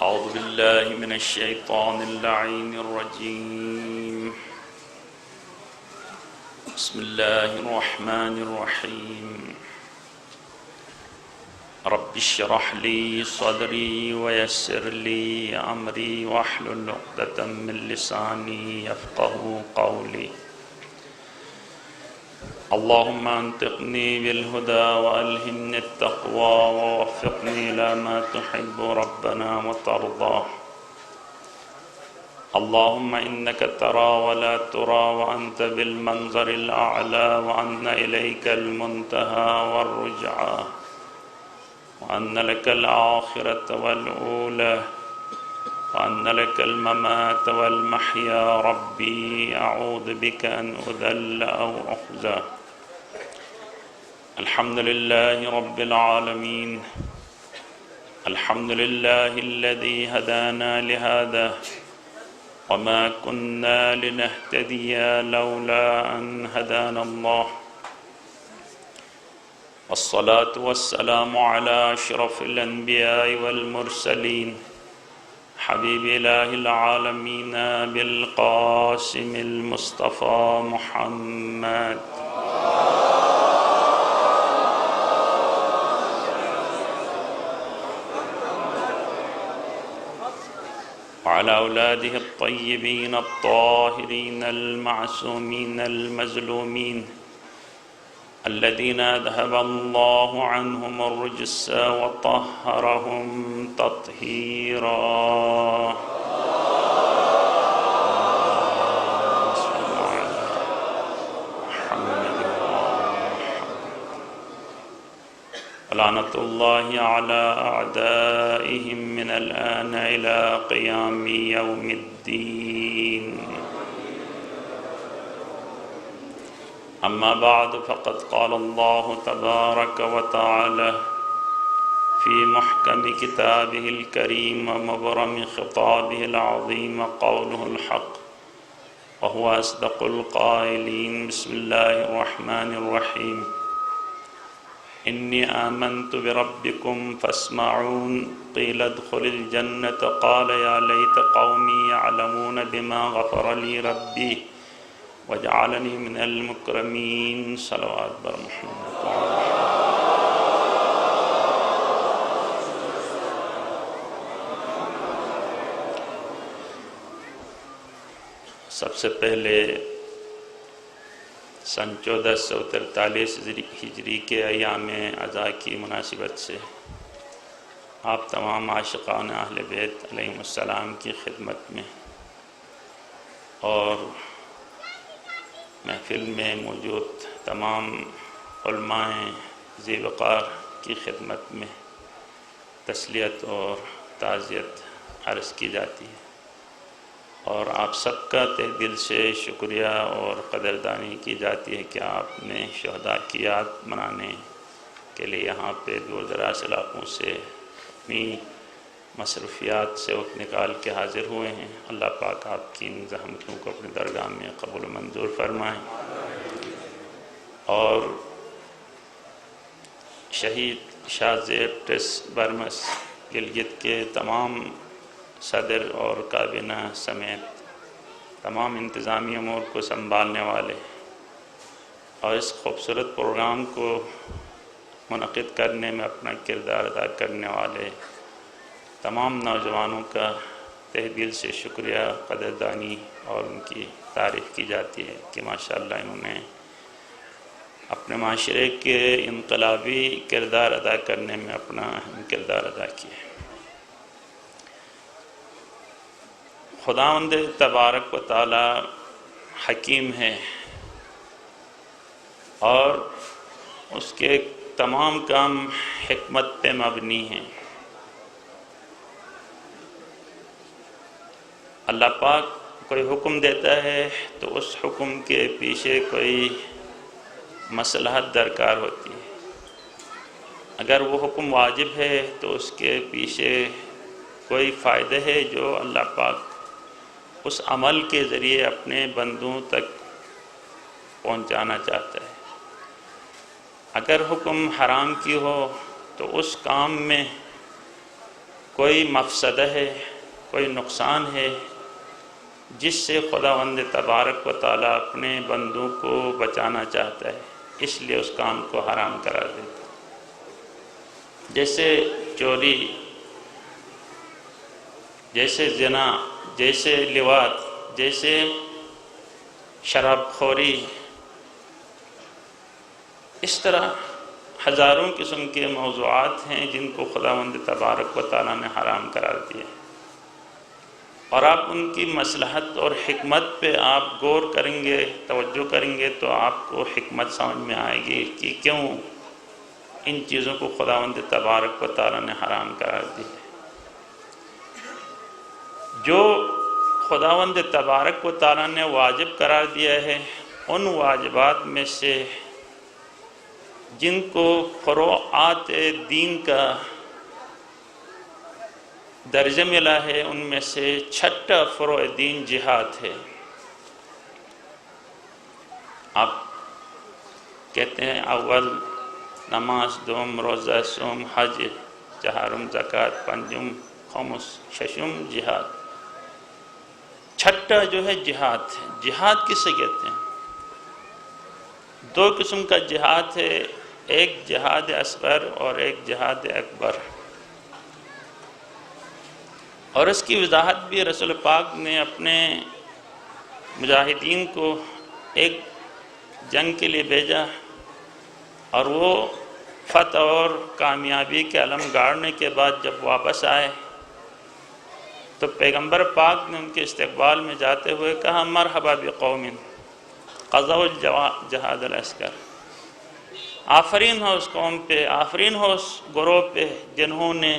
اعوذ باللہ من الشیطان اللعین الرجیم. بسم اللہ الرحمن الرحیم. رب اشرح لی صدری ویسر لی امری واحلل عقدۃ من لسانی یفقهوا قولی. اللهم انطقني بالهدى وألهمني التقوى ووفقني إلى ما تحب ربنا وترضى. اللهم إنك ترى ولا ترى وأنت بالمنظر الأعلى وأن إليك المنتهى والرجعى وأن لك الآخرة والأولى وأن لك الممات والمحيا. ربي أعوذ بك أن أذل أو أخزى. الحمد لله رب العالمين. الحمد لله الذي هدانا لهذا وما كنا لنهتدي لولا أن هدانا الله. والصلاة والسلام على أشرف الأنبياء والمرسلين حبيب إله العالمين بالقاسم المصطفى محمد وعلى أولاده الطيبين الطاهرين المعصومين المظلومين الذين أذهب الله عنهم الرجس وطهرهم تطهيرا. لعنة الله على أعدائهم من الآن إلى قيام يوم الدين. أما بعد فقد قال الله تبارك وتعالى في محكم كتابه الكريم ومبرم خطابه العظيم قوله الحق وهو أصدق القائلين. بسم الله الرحمن الرحيم. إني آمنت بربكم فاسمعون. قيل ادخل الجنة قال يا ليت قومي يعلمون بما غفر لي ربي وجعلني من المكرمين. صلوات بر محمد. سب سے پہلے سن 1443 ہجری کے ایام عزا کی مناسبت سے آپ تمام عاشقان اہل بیت علیہم السلام کی خدمت میں اور محفل میں موجود تمام علماء ذی وقار کی خدمت میں تسلیت اور تعزیت عرض کی جاتی ہے اور آپ سب کا تہ دل سے شکریہ اور قدردانی کی جاتی ہے کہ آپ نے شہداء کی یاد منانے کے لیے یہاں پہ دور دراز علاقوں سے اپنی مصروفیات سے وقت نکال کے حاضر ہوئے ہیں. اللہ پاک آپ کی ان زحمتوں کو اپنے درگاہ میں قبول و منظور فرمائیں. اور شہید شاہ زیب ٹرسٹ برمس گلگت کے تمام صدر اور کابینہ سمیت تمام انتظامی امور کو سنبھالنے والے اور اس خوبصورت پروگرام کو منعقد کرنے میں اپنا کردار ادا کرنے والے تمام نوجوانوں کا تہ دل سے شکریہ قدردانی اور ان کی تعریف کی جاتی ہے کہ ماشاءاللہ انہوں نے اپنے معاشرے کے انقلابی کردار ادا کرنے میں اپنا اہم کردار ادا کیا ہے. خداوند تبارک و تعالی حکیم ہے اور اس کے تمام کام حکمت پہ مبنی ہیں. اللہ پاک کوئی حکم دیتا ہے تو اس حکم کے پیچھے کوئی مصلحت درکار ہوتی ہے. اگر وہ حکم واجب ہے تو اس کے پیچھے کوئی فائدہ ہے جو اللہ پاک اس عمل کے ذریعے اپنے بندوں تک پہنچانا چاہتا ہے. اگر حکم حرام کی ہو تو اس کام میں کوئی مفسدہ ہے، کوئی نقصان ہے جس سے خداوند تبارک و تعالیٰ اپنے بندوں کو بچانا چاہتا ہے، اس لیے اس کام کو حرام قرار دیتا ہے. جیسے چوری، جیسے زنا، جیسے لواط، جیسے شراب خوری، اس طرح ہزاروں قسم کے موضوعات ہیں جن کو خداوند تبارک و تعالیٰ نے حرام قرار دیا. اور آپ ان کی مصلحت اور حکمت پہ آپ غور کریں گے، توجہ کریں گے تو آپ کو حکمت سمجھ میں آئے گی کہ کیوں ان چیزوں کو خداوند تبارک و تعالیٰ نے حرام قرار دیا. جو خداوند تبارک و تعالیٰ نے واجب قرار دیا ہے ان واجبات میں سے جن کو فروعات دین کا درجہ ملا ہے ان میں سے چھٹا فروع دین جہاد ہے. آپ کہتے ہیں اول نماز، دوم روزہ، سوم، حج، چہارم زکوٰۃ، پنجم خمس، ششم جہاد. چھٹا جو ہے جہاد ہے. جہاد کسے کہتے ہیں؟ دو قسم کا جہاد ہے، ایک جہاد اصغر اور ایک جہاد اکبر. اور اس کی وضاحت بھی رسول پاک نے اپنے مجاہدین کو ایک جنگ کے لیے بھیجا اور وہ فتح اور کامیابی کے علم گاڑنے کے بعد جب واپس آئے تو پیغمبر پاک نے ان کے استقبال میں جاتے ہوئے کہا مرحبا بقوم قضوا الجہاد الاصغر. آفرین ہو اس قوم پہ، آفرین ہو اس گروہ پہ جنہوں نے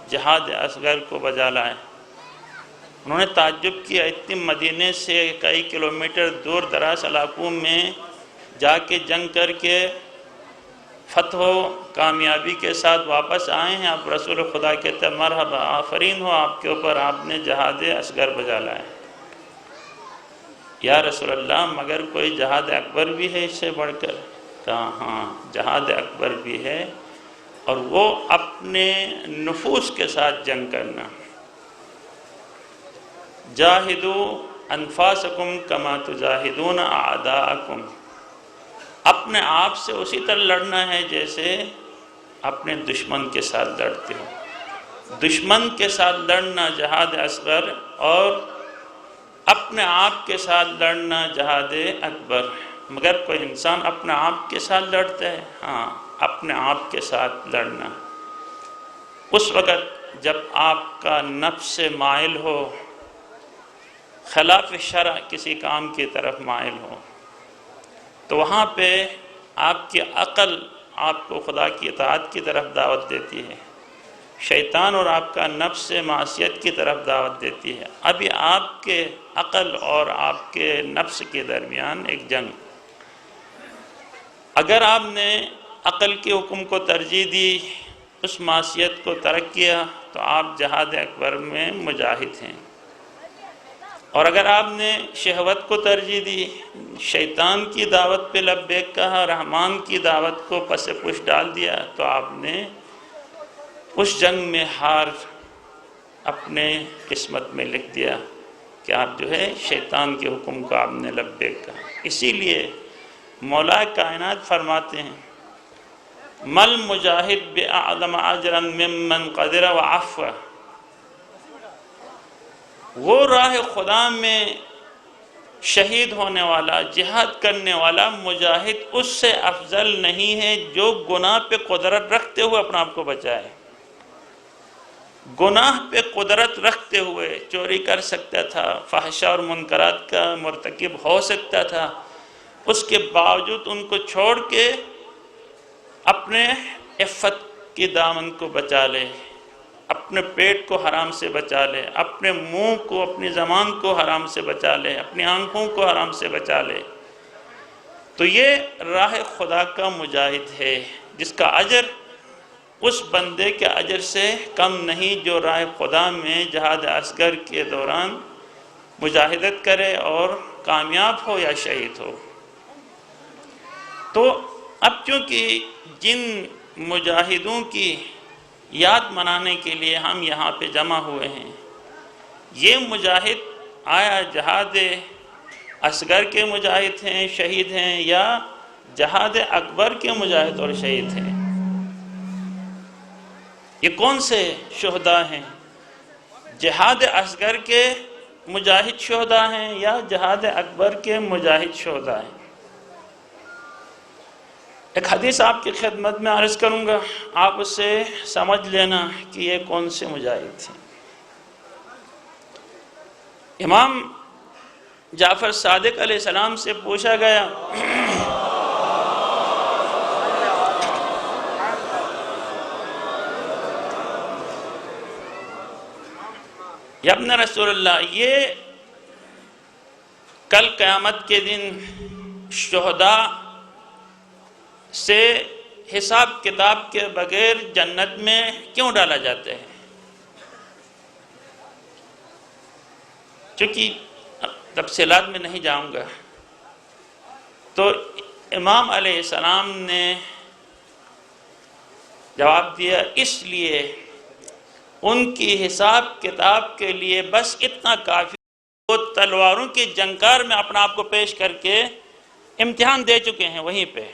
جہاد اصغر کو بجا لائے. انہوں نے تعجب کیا، اتنی مدینے سے کئی کلومیٹر دور دراز علاقوں میں جا کے جنگ کر کے فتح و کامیابی کے ساتھ واپس آئے ہیں. آپ رسول خدا کہتے ہیں مرحبا، آفرین ہو آپ کے اوپر، آپ نے جہاد اصغر بجا لائے. یا رسول اللہ مگر کوئی جہاد اکبر بھی ہے اس سے بڑھ کر؟ کہا ہاں جہاد اکبر بھی ہے، اور وہ اپنے نفوس کے ساتھ جنگ کرنا. جاہدو انفاسکم کما تجاہدون اعداءکم. اپنے آپ سے اسی طرح لڑنا ہے جیسے اپنے دشمن کے ساتھ لڑتے ہو. دشمن کے ساتھ لڑنا جہاد اصغر اور اپنے آپ کے ساتھ لڑنا جہاد اکبر. مگر کوئی انسان اپنے آپ کے ساتھ لڑتا ہے؟ ہاں اپنے آپ کے ساتھ لڑنا اس وقت جب آپ کا نفس مائل ہو، خلاف شرع کسی کام کی طرف مائل ہو، تو وہاں پہ آپ کی عقل آپ کو خدا کی اطاعت کی طرف دعوت دیتی ہے، شیطان اور آپ کا نفس معصیت کی طرف دعوت دیتی ہے. ابھی آپ کے عقل اور آپ کے نفس کے درمیان ایک جنگ. اگر آپ نے عقل کے حکم کو ترجیح دی، اس معصیت کو ترک کیا، تو تو آپ جہاد اکبر میں مجاہد ہیں. اور اگر آپ نے شہوت کو ترجیح دی، شیطان کی دعوت پہ لبیک کہا، رحمان کی دعوت کو پس پش ڈال دیا، تو آپ نے اس جنگ میں ہار اپنے قسمت میں لکھ دیا کہ آپ جو ہے شیطان کے حکم کو آپ نے لبیک کہا. اسی لیے مولا کائنات فرماتے ہیں مل مجاہد بأعظم اجرا ممن قدر وعفو، وہ راہ خدا میں شہید ہونے والا، جہاد کرنے والا مجاہد اس سے افضل نہیں ہے جو گناہ پہ قدرت رکھتے ہوئے اپنا آپ کو بچائے. گناہ پہ قدرت رکھتے ہوئے چوری کر سکتا تھا، فحشاء اور منکرات کا مرتکب ہو سکتا تھا، اس کے باوجود ان کو چھوڑ کے اپنے عفت کی دامن کو بچا لے، اپنے پیٹ کو حرام سے بچا لے، اپنے منہ کو، اپنی زبان کو حرام سے بچا لے، اپنی آنکھوں کو حرام سے بچا لے، تو یہ راہ خدا کا مجاہد ہے، جس کا اجر اس بندے کے اجر سے کم نہیں جو راہ خدا میں جہاد اصغر کے دوران مجاہدت کرے اور کامیاب ہو یا شہید ہو. تو اب چونکہ جن مجاہدوں کی یاد منانے کے لیے ہم یہاں پہ جمع ہوئے ہیں، یہ مجاہد آیا جہاد اصغر کے مجاہد ہیں، شہید ہیں، یا جہاد اکبر کے مجاہد اور شہید ہیں؟ یہ کون سے شہداء ہیں؟ جہاد اصغر کے مجاہد شہداء ہیں یا جہاد اکبر کے مجاہد شہداء ہیں؟ ایک حدیث آپ کی خدمت میں عرض کروں گا، آپ اس سے سمجھ لینا کہ یہ کون سے مجاہد تھے. امام جعفر صادق علیہ السلام سے پوچھا گیا یا ابن رسول اللہ، یہ کل قیامت کے دن شہداء سے حساب کتاب کے بغیر جنت میں کیوں ڈالا جاتا ہے؟ چونکہ تفصیلات میں نہیں جاؤں گا، تو امام علیہ السلام نے جواب دیا اس لیے ان کی حساب کتاب کے لیے بس اتنا کافی، وہ تلواروں کی جنکار میں اپنا آپ کو پیش کر کے امتحان دے چکے ہیں وہیں پہ.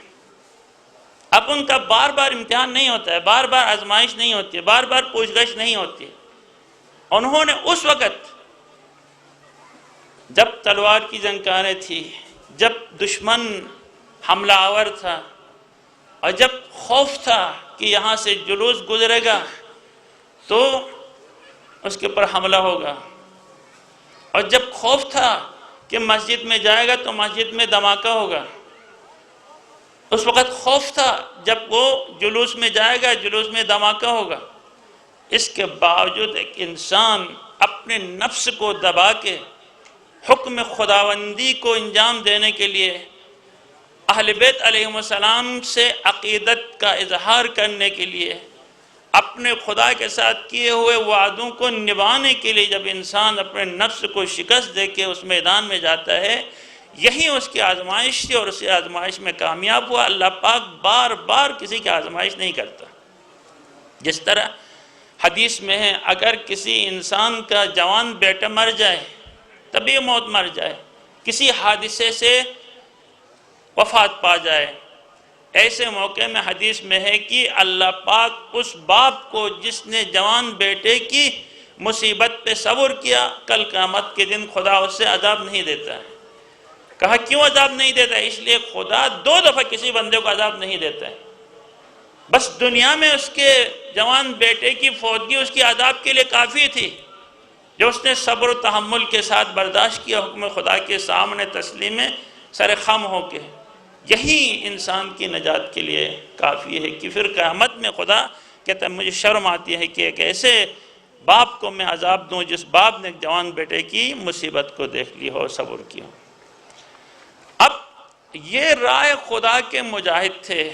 اب ان کا بار بار امتحان نہیں ہوتا ہے، بار بار آزمائش نہیں ہوتی ہے، بار بار پوچھ گچھ نہیں ہوتی ہے. انہوں نے اس وقت جب تلوار کی جنکاریں تھی، جب دشمن حملہ آور تھا، اور جب خوف تھا کہ یہاں سے جلوس گزرے گا تو اس کے اوپر حملہ ہوگا، اور جب خوف تھا کہ مسجد میں جائے گا تو مسجد میں دھماکہ ہوگا، اس وقت خوف تھا جب وہ جلوس میں جائے گا جلوس میں دھماکہ ہوگا. اس کے باوجود ایک انسان اپنے نفس کو دبا کے حکم خداوندی کو انجام دینے کے لیے اہل بیت علیہم السلام سے عقیدت کا اظہار کرنے کے لیے، اپنے خدا کے ساتھ کیے ہوئے وعدوں کو نبھانے کے لیے جب انسان اپنے نفس کو شکست دے کے اس میدان میں جاتا ہے، یہی اس کی آزمائش تھی اور اسی آزمائش میں کامیاب ہوا. اللہ پاک بار بار کسی کی آزمائش نہیں کرتا. جس طرح حدیث میں ہے اگر کسی انسان کا جوان بیٹا مر جائے، طبی موت مر جائے، کسی حادثے سے وفات پا جائے، ایسے موقع میں حدیث میں ہے کہ اللہ پاک اس باپ کو جس نے جوان بیٹے کی مصیبت پہ صبر کیا، کل قیامت کے دن خدا اس سے عذاب نہیں دیتا ہے. کہا کیوں عذاب نہیں دیتا ہے؟ اس لیے خدا 2 دفعہ کسی بندے کو عذاب نہیں دیتا ہے. بس دنیا میں اس کے جوان بیٹے کی فوتگی اس کی عذاب کے لیے کافی تھی، جو اس نے صبر و تحمل کے ساتھ برداشت کیا حکم خدا کے سامنے تسلیم سر خم ہو کے. یہی انسان کی نجات کے لیے کافی ہے کہ پھر قیامت میں خدا کہتا ہے مجھے شرم آتی ہے کہ ایک ایسے باپ کو میں عذاب دوں جس باپ نے ایک جوان بیٹے کی مصیبت کو دیکھ لی ہو، صبر کیا ہو. اب یہ رائے خدا کے مجاہد تھے،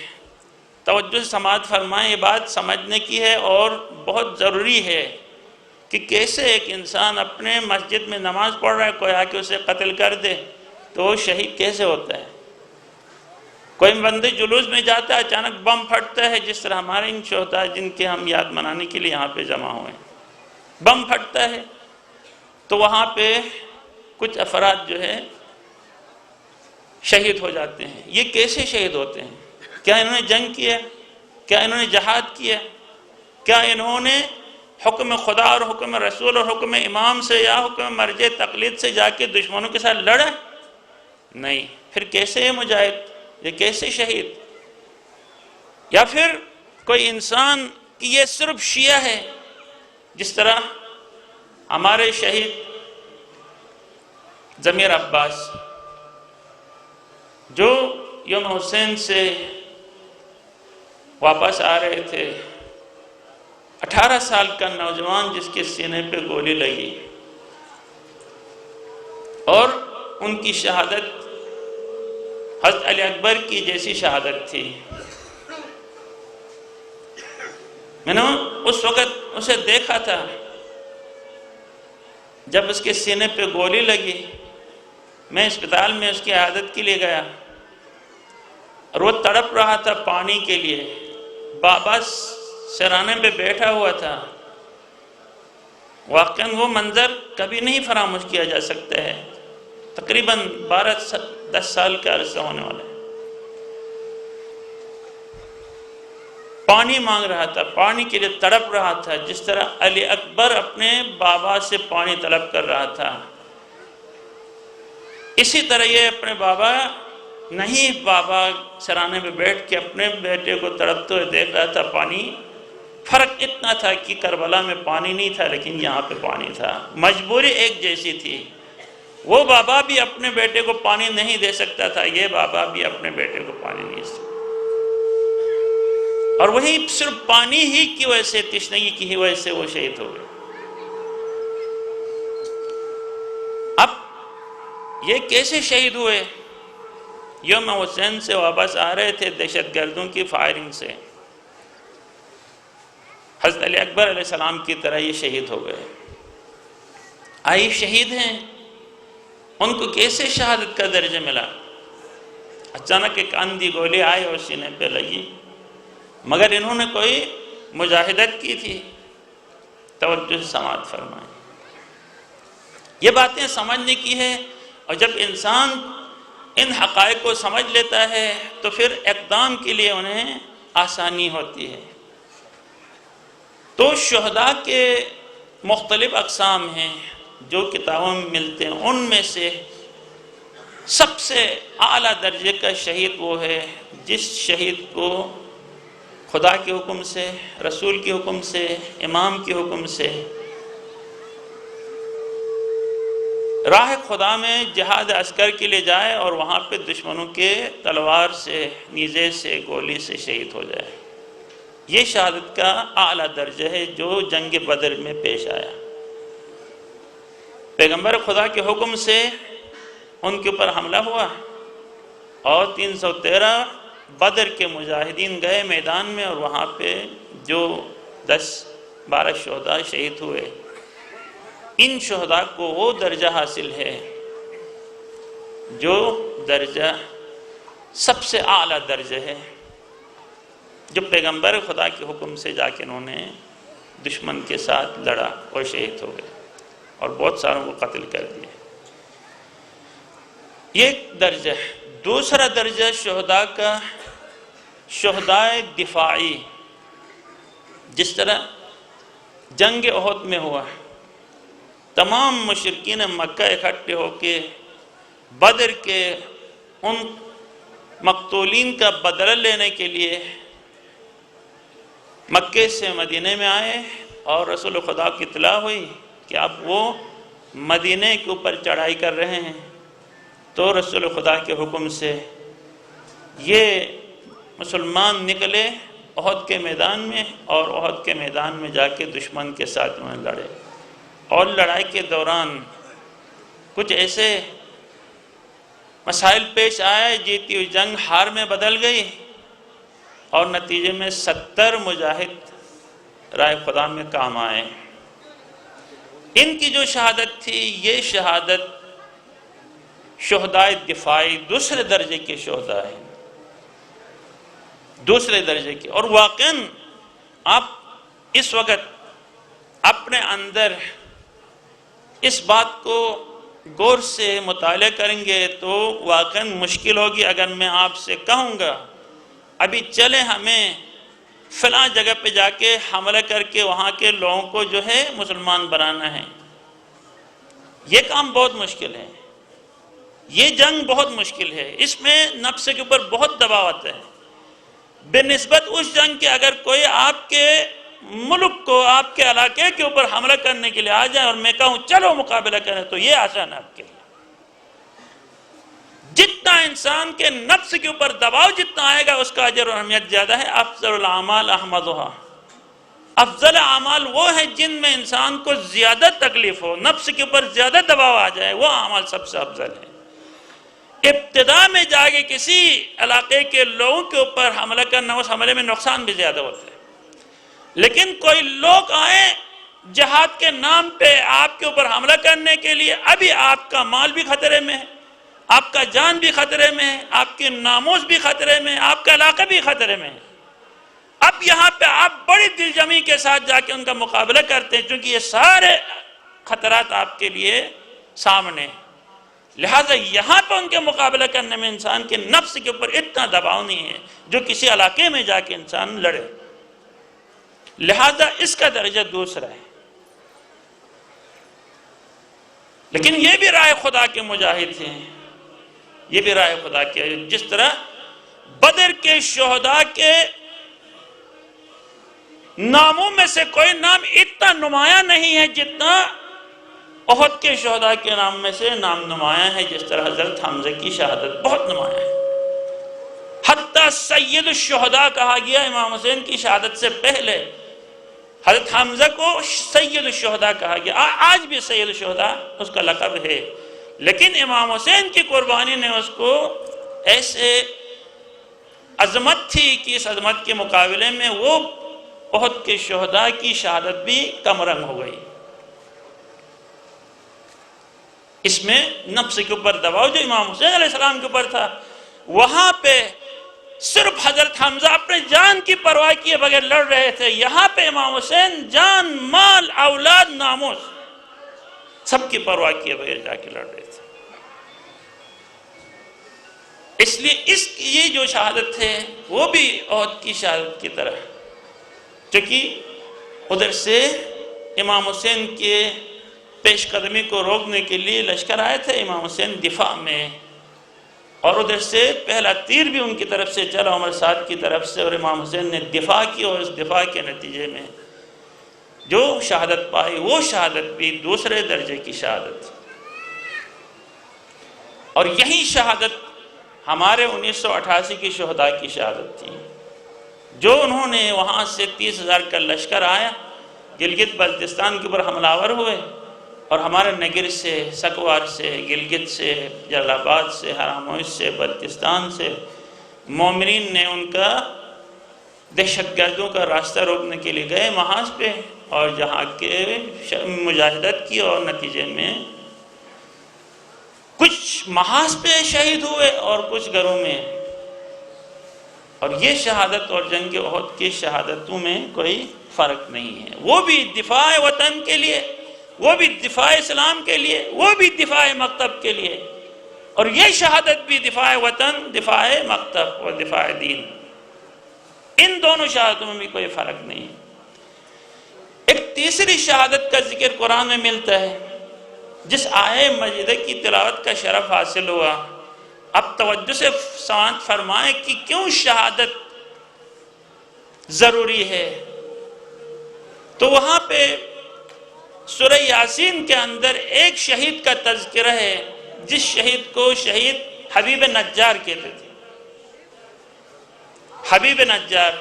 توجہ سے سماعت فرمائیں، یہ بات سمجھنے کی ہے اور بہت ضروری ہے کہ کیسے ایک انسان اپنے مسجد میں نماز پڑھ رہا ہے، کوئی آ کے اسے قتل کر دے تو وہ شہید کیسے ہوتا ہے؟ کوئی بندے جلوس میں جاتا ہے، اچانک بم پھٹتا ہے، جس طرح ہمارے ان شہداء جن کے ہم یاد منانے کے لیے یہاں پہ جمع ہوئے ہیں، بم پھٹتا ہے تو وہاں پہ کچھ افراد جو ہے شہید ہو جاتے ہیں۔ یہ کیسے شہید ہوتے ہیں؟ کیا انہوں نے جنگ کیا؟ کیا انہوں نے جہاد کیا؟ کیا انہوں نے حکم خدا اور حکم رسول اور حکم امام سے یا حکم مرجع تقلید سے جا کے دشمنوں کے ساتھ لڑا؟ نہیں۔ پھر کیسے یہ مجاہد، یہ کیسے شہید؟ یا پھر کوئی انسان کہ یہ صرف شیعہ ہے، جس طرح ہمارے شہید ضمیر عباس جو یوم حسین سے واپس آ رہے تھے، 18 سال کا نوجوان جس کے سینے پہ گولی لگی اور ان کی شہادت حضرت علی اکبر کی جیسی شہادت تھی۔ میں نے اس وقت اسے دیکھا تھا جب اس کے سینے پہ گولی لگی، میں اسپتال میں اس کی عیادت کے لیے گیا اور وہ تڑپ رہا تھا پانی کے لیے، بابا سرانے پہ بیٹھا ہوا تھا۔ واقعاً وہ منظر کبھی نہیں فراموش کیا جا سکتا ہے۔ تقریباً 10 سال کا عرصہ ہونے والا ہے۔ پانی مانگ رہا تھا، پانی کے لیے تڑپ رہا تھا، جس طرح علی اکبر اپنے بابا سے پانی طلب کر رہا تھا۔ اسی طرح یہ اپنے بابا نہیں، بابا سرانے پہ بیٹھ کے اپنے بیٹے کو تڑپتے ہوئے دیکھ رہا تھا۔ پانی، فرق اتنا تھا کہ کربلا میں پانی نہیں تھا لیکن یہاں پہ پانی تھا۔ مجبوری ایک جیسی تھی۔ وہ بابا بھی اپنے بیٹے کو پانی نہیں دے سکتا تھا، یہ بابا بھی اپنے بیٹے کو پانی نہیں دے سکتا، اور وہی صرف پانی ہی کی وجہ سے، تشنگی کی ہی وجہ سے وہ شہید ہو گئے۔ اب یہ کیسے شہید ہوئے؟ یوم حسین سے واپس آ رہے تھے دہشت گردوں کی فائرنگ سے، حضرت علی اکبر علیہ السلام کی طرح یہ شہید ہو گئے۔ آئی شہید ہیں، ان کو کیسے شہادت کا درجہ ملا؟ اچانک ایک اندھی گولی آئی اور سینے پہ لگی، مگر انہوں نے کوئی مجاہدت کی تھی۔ توجہ سے سماعت فرمائیں، یہ باتیں سمجھنے کی ہے، اور جب انسان ان حقائق کو سمجھ لیتا ہے تو پھر اقدام کے لیے انہیں آسانی ہوتی ہے۔ تو شہداء کے مختلف اقسام ہیں جو کتابوں میں ملتے ہیں، ان میں سے سب سے اعلیٰ درجے کا شہید وہ ہے جس شہید کو خدا کے حکم سے، رسول کے حکم سے، امام کے حکم سے راہ خدا میں جہاد عسکر کے لیے جائے اور وہاں پہ دشمنوں کے تلوار سے، نیزے سے، گولی سے شہید ہو جائے۔ یہ شہادت کا اعلیٰ درجہ ہے جو جنگ بدر میں پیش آیا۔ پیغمبر خدا کے حکم سے ان کے اوپر حملہ ہوا اور 313 بدر کے مجاہدین گئے میدان میں، اور وہاں پہ جو 10-12 شہداء شہید ہوئے، ان شہداء کو وہ درجہ حاصل ہے جو درجہ سب سے اعلیٰ درجہ ہے، جو پیغمبر خدا کے حکم سے جا کے انہوں نے دشمن کے ساتھ لڑا اور شہید ہو گئے اور بہت ساروں کو قتل کر دیا۔ یہ ایک درجہ ہے۔ دوسرا درجہ شہداء کا شہداء دفاعی، جس طرح جنگ احد میں ہوا، تمام مشرکین مکہ اکٹھے ہو کے بدر کے ان مقتولین کا بدلہ لینے کے لیے مکے سے مدینے میں آئے، اور رسول خدا کی اطلاع ہوئی کہ اب وہ مدینے کے اوپر چڑھائی کر رہے ہیں، تو رسول خدا کے حکم سے یہ مسلمان نکلے احد کے میدان میں، اور احد کے میدان میں جا کے دشمن کے ساتھ انہوں نے لڑے، اور لڑائی کے دوران کچھ ایسے مسائل پیش آئے، جیتی ہوئی جنگ ہار میں بدل گئی، اور نتیجے میں 70 مجاہد رائے خدا میں کام آئے۔ ان کی جو شہادت تھی یہ شہادت شہدائے دفاعی دوسرے درجے کے شہداء ہیں، دوسرے درجے کے۔ اور واقعاً آپ اس وقت اپنے اندر اس بات کو غور سے مطالعہ کریں گے تو واقعاً مشکل ہوگی اگر میں آپ سے کہوں گا ابھی چلے ہمیں فلاں جگہ پہ جا کے حملہ کر کے وہاں کے لوگوں کو جو ہے مسلمان بنانا ہے۔ یہ کام بہت مشکل ہے، یہ جنگ بہت مشکل ہے، اس میں نفس کے اوپر بہت دباؤ آتا ہے بے نسبت اس جنگ کے اگر کوئی آپ کے ملک کو آپ کے علاقے کے اوپر حملہ کرنے کے لیے آ جائے اور میں کہوں چلو مقابلہ کریں تو یہ آسان ہے آپ کے لیے۔ جتنا انسان کے نفس کے اوپر دباؤ جتنا آئے گا اس کا اجر و اہمیت زیادہ ہے۔ افضل الاعمال احمدھا، افضل اعمال وہ ہیں جن میں انسان کو زیادہ تکلیف ہو، نفس کے اوپر زیادہ دباؤ آ جائے، وہ اعمال سب سے افضل ہے۔ ابتدا میں جا کے کسی علاقے کے لوگوں کے اوپر حملہ کرنا اس حملے میں نقصان بھی زیادہ ہوتا ہے، لیکن کوئی لوگ آئیں جہاد کے نام پہ آپ کے اوپر حملہ کرنے کے لیے، ابھی آپ کا مال بھی خطرے میں ہے، آپ کا جان بھی خطرے میں ہے، آپ کے ناموس بھی خطرے میں ہے، آپ کا علاقہ بھی خطرے میں ہے۔ اب یہاں پہ آپ بڑی دل جمی کے ساتھ جا کے ان کا مقابلہ کرتے ہیں چونکہ یہ سارے خطرات آپ کے لیے سامنے ہیں، لہٰذا یہاں پہ ان کے مقابلہ کرنے میں انسان کے نفس کے اوپر اتنا دباؤ نہیں ہے جو کسی علاقے میں جا کے انسان لڑے، لہذا اس کا درجہ دوسرا ہے۔ لیکن یہ بھی رائے خدا کے مجاہد ہیں، یہ بھی رائے خدا کے، جس طرح بدر کے شہداء کے ناموں میں سے کوئی نام اتنا نمایاں نہیں ہے جتنا احد کے شہداء کے نام میں سے نام نمایاں ہے، جس طرح حضرت حمزہ کی شہادت بہت نمایاں ہے۔ حتیٰ سید الشہداء کہا گیا امام حسین کی شہادت سے پہلے، حضرت حمزہ کو سید الشہداء کہا گیا، آج بھی سید الشہداء اس کا لقب ہے، لیکن امام حسین کی قربانی نے اس کو ایسے عظمت تھی کہ اس عظمت کے مقابلے میں وہ احد کے شہداء کی شہادت بھی کم رنگ ہو گئی۔ اس میں نفس کے اوپر دباؤ جو امام حسین علیہ السلام کے اوپر تھا، وہاں پہ صرف حضرت حمزہ اپنے جان کی پرواہ کیے بغیر لڑ رہے تھے، یہاں پہ امام حسین جان، مال، اولاد، ناموس سب کی پرواہ کیے بغیر جا کے لڑ رہے تھے۔ اس لیے یہ جو شہادت ہے وہ بھی احد کی شہادت کی طرح، چونکہ ادھر سے امام حسین کے پیش قدمی کو روکنے کے لیے لشکر آئے تھے، امام حسین دفاع میں، اور ادھر سے پہلا تیر بھی ان کی طرف سے چلا عمر سعد کی طرف سے، اور امام حسین نے دفاع کی، اور اس دفاع کے نتیجے میں جو شہادت پائی وہ شہادت بھی دوسرے درجے کی شہادت۔ اور یہی شہادت ہمارے 1988 کی شہداء کی شہادت تھی، جو انہوں نے وہاں سے 30,000 کا لشکر آیا، گلگت بلتستان کے اوپر حملہ آور ہوئے، اور ہمارے نگر سے، سکوار سے، گلگت سے، جلال آباد سے، ہراموش سے، بلتستان سے مومنین نے ان کا دہشت گردوں کا راستہ روکنے کے لیے گئے محاذ پہ، اور جہاں کے مجاہدت کی، اور نتیجے میں کچھ محاذ پہ شہید ہوئے اور کچھ گھروں میں۔ اور یہ شہادت اور جنگ احد کی شہادتوں میں کوئی فرق نہیں ہے، وہ بھی دفاع وطن کے لیے، وہ بھی دفاع اسلام کے لیے، وہ بھی دفاع مکتب کے لیے، اور یہ شہادت بھی دفاع وطن، دفاع مکتب اور دفاع دین، ان دونوں شہادتوں میں بھی کوئی فرق نہیں۔ ایک تیسری شہادت کا ذکر قرآن میں ملتا ہے جس آیہ مجیدہ کی تلاوت کا شرف حاصل ہوا۔ اب توجہ سے سماعت فرمائیں کہ کیوں شہادت ضروری ہے، تو وہاں پہ سورہ یاسین کے اندر ایک شہید کا تذکرہ ہے جس شہید کو شہید حبیب نجار کہتے تھے۔ حبیب نجار،